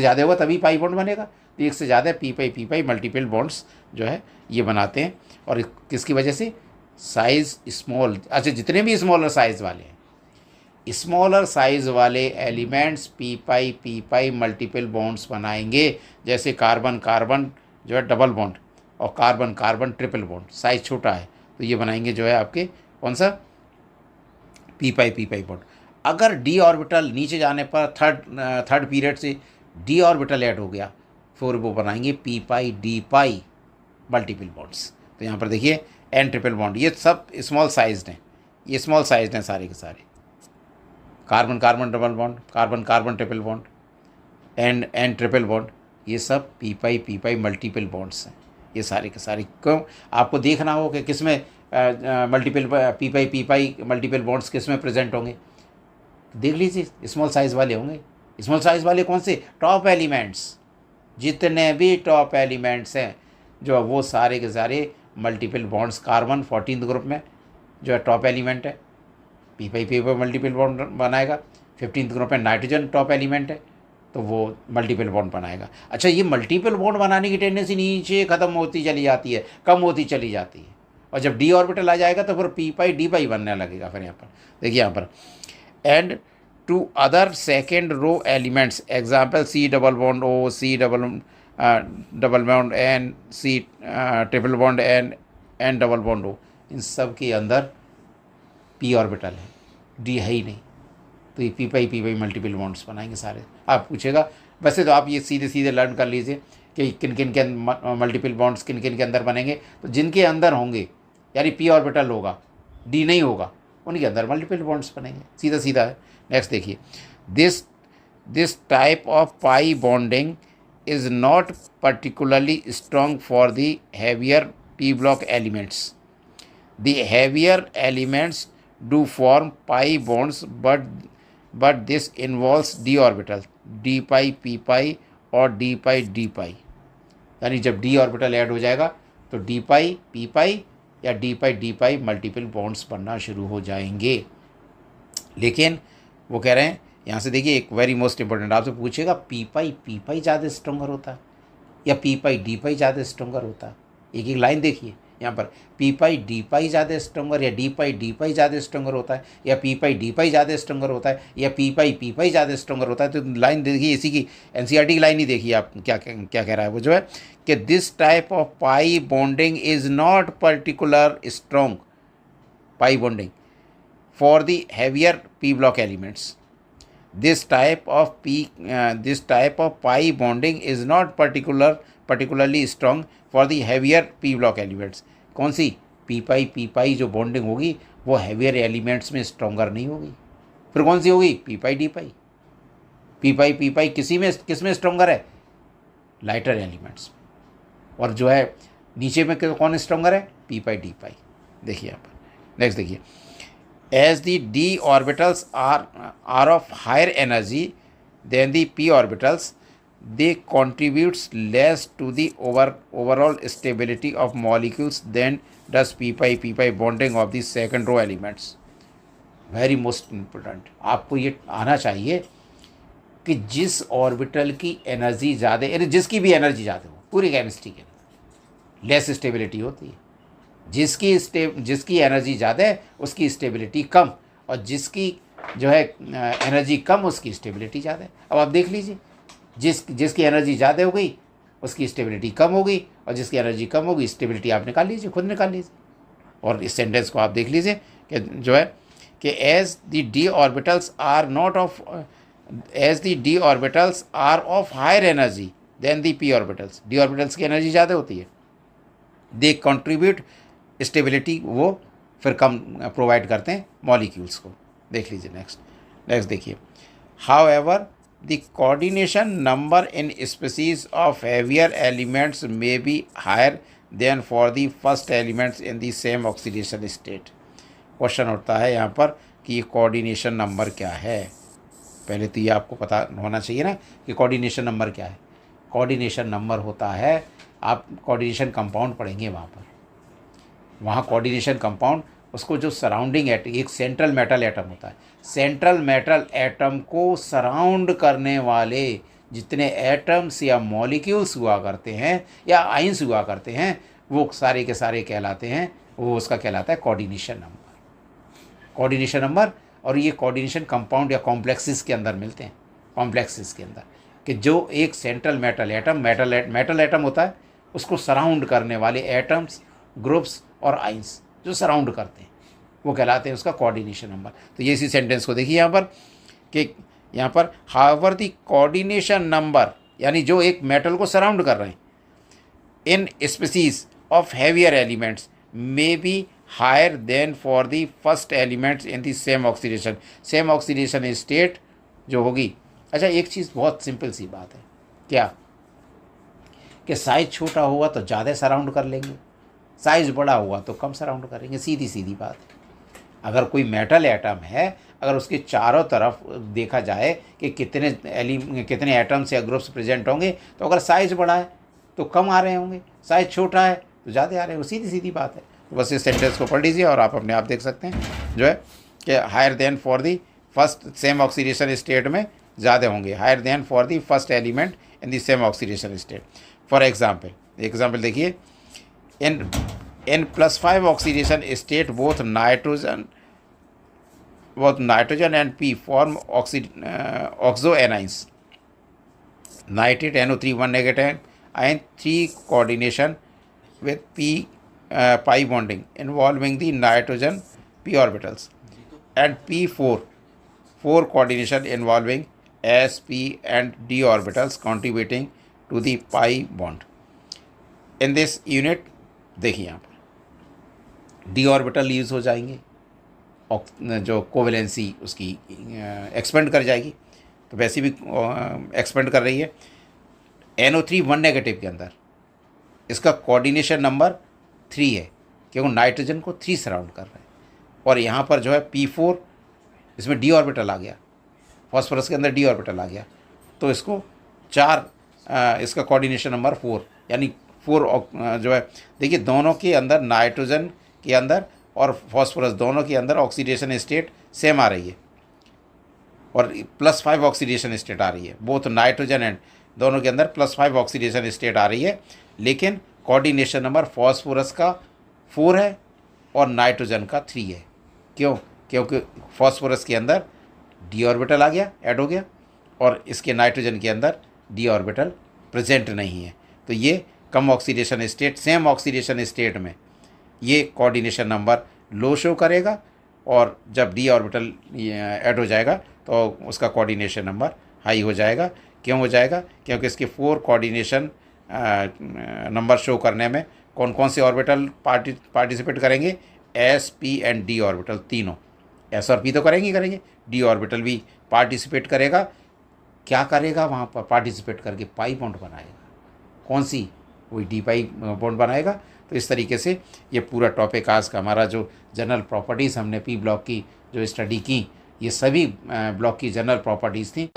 Speaker 1: ज़्यादा होगा तभी पाई बॉन्ड बनेगा। तो एक से ज़्यादा p pi मल्टीपल बॉन्ड्स जो है ये बनाते हैं। और किसकी वजह से, साइज स्मॉल, अच्छा जितने भी स्मॉलर साइज वाले हैं, स्मॉलर साइज वाले elements p pi multiple bonds बनाएंगे। जैसे कार्बन कार्बन जो है डबल बॉन्ड और carbon carbon triple bond, size छोटा है तो ये बनाएंगे जो है आपके कौन सा, p pi बॉन्ड। अगर d ऑर्बिटल नीचे जाने पर थर्ड पीरियड से d ऑर्बिटल ऐड हो गया फिर वो बनाएंगे p d pi multiple bonds. तो यहाँ पर देखिए n ट्रिपल बॉन्ड, ये सब स्मॉल साइज्ड हैं, ये स्मॉल साइज्ड हैं सारे के सारे। Carbon carbon double bond, carbon carbon triple bond, N triple bond, ये सब p pi मल्टीपल बॉन्ड्स हैं ये सारे के सारे। क्यों, आपको देखना हो कि किस में multiple p pi multiple bonds किस में प्रेजेंट होंगे, देख लीजिए स्मॉल साइज़ वाले होंगे। स्मॉल साइज़ वाले कौन से, टॉप एलिमेंट्स, जितने भी टॉप एलिमेंट्स हैं जो वो सारे के सारे multiple bonds. Carbon 14th group में जो है टॉप एलिमेंट है, p pi मल्टीपल बॉन्ड बनाएगा। 15th ग्रुप में नाइट्रोजन टॉप एलिमेंट है तो वो मल्टीपल बॉन्ड बनाएगा। अच्छा, ये मल्टीपल बॉन्ड बनाने की टेंडेंसी नीचे ख़त्म होती चली जाती है, कम होती चली जाती है, और जब डी ऑर्बिटल आ जाएगा तो फिर p pi d pi बनने लगेगा। फिर यहाँ पर देखिए, यहाँ पर and to other second row elements. Example, C double bond O, C double bond N, C triple bond N double bond O. इन सब के अंदर p ऑर्बिटल है, d है ही नहीं, तो ये p मल्टीपल बॉन्ड्स बनाएंगे सारे। आप पूछेगा, वैसे तो आप ये सीधे सीधे लर्न कर लीजिए कि किन किन के मल्टीपल बॉन्ड्स किन किन के अंदर बनेंगे। तो जिनके अंदर होंगे यानी p ऑर्बिटल होगा, d नहीं होगा, उनके अंदर मल्टीपल बॉन्ड्स बनेंगे, सीधा सीधा है। नेक्स्ट देखिए, this type of pi bonding is not particularly strong for the heavier p block elements. The heavier elements do form pi bonds, but this involves d orbital, d pi p pi और d pi d pi। यानी जब d orbital add हो जाएगा तो d pi p pi या d pi d pi multiple bonds बनना शुरू हो जाएंगे। लेकिन वो कह रहे हैं, यहाँ से देखिए एक वेरी मोस्ट इंपॉर्टेंट, आपसे पूछेगा p pi ज़्यादा स्ट्रॉन्गर होता है या p pi d pi ज़्यादा स्ट्रॉन्गर होता है। एक एक लाइन देखिए यहाँ पर, p pi d pi ज़्यादा स्ट्रॉन्गर या d pi d pi ज़्यादा स्ट्रॉन्गर होता है, या p pi d pi ज़्यादा स्ट्रॉन्गर होता है, या p pi ज़्यादा स्ट्रॉन्गर होता है। तो लाइन देखिए, इसी की NCERT की लाइन ही देखिए आप क्या क्या कह रहा है वो, जो है कि this type of pi bonding is not particular strong pi bonding for the heavier p block elements. This type of pi bonding is not particularly strong for the heavier p block elements. कौन सी p pi जो bonding होगी वो heavier elements में stronger नहीं होगी। फिर कौन सी होगी? p pi d pi। p pi किस में स्ट्रॉन्गर है? Lighter elements. और जो है नीचे में कौन स्ट्रॉन्गर है? p pi d pi। देखिए यहाँ पर, नेक्स्ट देखिए, as the d orbitals are of higher energy than the p orbitals, they contributes less to the overall stability of molecules than does p pi bonding of the second row elements. Very most important, आपको ये आना चाहिए कि जिस orbital की energy ज़्यादा, यानी जिसकी भी एनर्जी ज़्यादा हो, पूरी केमिस्ट्री के अंदर लेस स्टेबिलिटी होती है। जिसकी एनर्जी ज़्यादा है उसकी स्टेबिलिटी कम, और जिसकी जो है एनर्जी कम उसकी स्टेबिलिटी ज़्यादा है। अब आप देख लीजिए, जिसकी एनर्जी ज़्यादा हो गई उसकी स्टेबिलिटी कम हो गई, और जिसकी एनर्जी कम होगी स्टेबिलिटी आप निकाल लीजिए, खुद निकाल लीजिए। और इस सेंटेंस को आप देख लीजिए कि जो है कि as the d orbitals are of higher energy than the p orbitals, d orbitals की एनर्जी ज़्यादा होती है, दे कंट्रीब्यूट स्टेबिलिटी, वो फिर कम प्रोवाइड करते हैं मॉलिक्यूल्स को। देख लीजिए नेक्स्ट देखिए, however the coordination number in species of heavier elements may be higher than for the first elements in the same oxidation state. Question उठता है यहाँ पर कि ये कोऑर्डिनेशन नंबर क्या है। पहले तो ये आपको पता होना चाहिए ना कि कोऑर्डिनेशन नंबर क्या है। कोऑर्डिनेशन नंबर होता है, आप कोऑर्डिनेशन कंपाउंड पढ़ेंगे वहाँ कोऑर्डिनेशन कंपाउंड, उसको जो सराउंडिंग एक सेंट्रल मेटल एटम होता है, सेंट्रल मेटल एटम को सराउंड करने वाले जितने एटम्स या मॉलिक्यूल्स हुआ करते हैं या आइंस हुआ करते हैं, वो सारे के सारे कहलाते हैं, वो उसका कहलाता है कोऑर्डिनेशन नंबर। और ये कोऑर्डिनेशन कंपाउंड या कॉम्प्लेक्सेस के अंदर मिलते हैं, कॉम्प्लेक्सेस के अंदर, कि जो एक सेंट्रल मेटल एटम होता है उसको सराउंड करने वाले एटम्स, ग्रुप्स और आइंस जो सराउंड करते हैं वो कहलाते हैं उसका कोऑर्डिनेशन नंबर। तो ये इसी सेंटेंस को देखिए यहाँ पर कि यहाँ पर हाउएवर द कोऑर्डिनेशन नंबर, यानी जो एक मेटल को सराउंड कर रहे हैं, in species of heavier elements may be higher than for the first elements in the same oxidation state जो होगी। अच्छा, एक चीज़ बहुत सिंपल सी बात है, क्या कि साइज छोटा हुआ तो ज़्यादा सराउंड कर लेंगे, साइज़ बड़ा हुआ तो कम सराउंड करेंगे, सीधी बात है। अगर कोई मेटल एटम है, अगर उसके चारों तरफ देखा जाए कि कितने एटम्स या ग्रुप्स प्रेजेंट होंगे, तो अगर साइज़ बड़ा है तो कम आ रहे होंगे, साइज़ छोटा है तो ज़्यादा आ रहे होंगे, सीधी बात है। तो बस इस सेंटेंस को पढ़ लीजिए और आप अपने आप देख सकते हैं जो है कि higher than for the first same oxidation state में ज़्यादा होंगे, higher than for the first element in the same oxidation state. For example देखिए, in +5 oxidation state both nitrogen both nitrogen and P form oxoanions. Nitrate NO3 1 negative ion 3 coordination with P pi bonding involving the nitrogen p orbitals, and P4 4 coordination involving s, p and d orbitals contributing to the pi bond. In this unit देखिए यहाँ पर d orbital use हो जाएंगे, जो covalency उसकी expand कर जाएगी, तो वैसे भी एक्सपेंड कर रही है। NO3 1 नेगेटिव के अंदर इसका कोऑर्डिनेशन नंबर 3 है, क्योंकि नाइट्रोजन को 3 सराउंड कर रहा है। और यहाँ पर जो है P4, इसमें d ऑर्बिटल आ गया, फॉस्फोरस के अंदर d ऑर्बिटल आ गया, तो इसको 4 इसका कोऑर्डिनेशन नंबर 4, यानी 4 जो है देखिए दोनों के अंदर, नाइट्रोजन के अंदर और फॉस्फोरस दोनों के अंदर ऑक्सीडेशन स्टेट सेम आ रही है और +5 ऑक्सीडेशन स्टेट आ रही है। बोथ नाइट्रोजन एंड दोनों के अंदर +5 ऑक्सीडेशन स्टेट आ रही है, लेकिन कोऑर्डिनेशन नंबर फॉस्फोरस का 4 है और नाइट्रोजन का 3 है। क्यों? क्योंकि फॉस्फोरस के अंदर d ऑर्बिटल आ गया, ऐड हो गया, और इसके नाइट्रोजन के अंदर d ऑर्बिटल प्रेजेंट नहीं है। तो ये कम oxidation state, same oxidation state में ये कोऑर्डिनेशन नंबर लो शो करेगा, और जब d ऑर्बिटल ऐड हो जाएगा तो उसका कोऑर्डिनेशन नंबर हाई हो जाएगा। क्यों हो जाएगा? क्योंकि इसके 4 कोऑर्डिनेशन नंबर शो करने में कौन कौन से ऑर्बिटल पार्टिसिपेट करेंगे? s, p and d orbital तीनों। s और p तो करेंगे, d ऑर्बिटल भी पार्टिसिपेट करेगा। क्या करेगा वहाँ पर? पार्टिसिपेट करके पाई बॉन्ड बनाएगा। कौन सी? वही d पाई बॉन्ड बनाएगा। तो इस तरीके से ये पूरा टॉपिक आज का हमारा जो जनरल प्रॉपर्टीज़ हमने p ब्लॉक की जो स्टडी की, ये सभी ब्लॉक की जनरल प्रॉपर्टीज़ थी।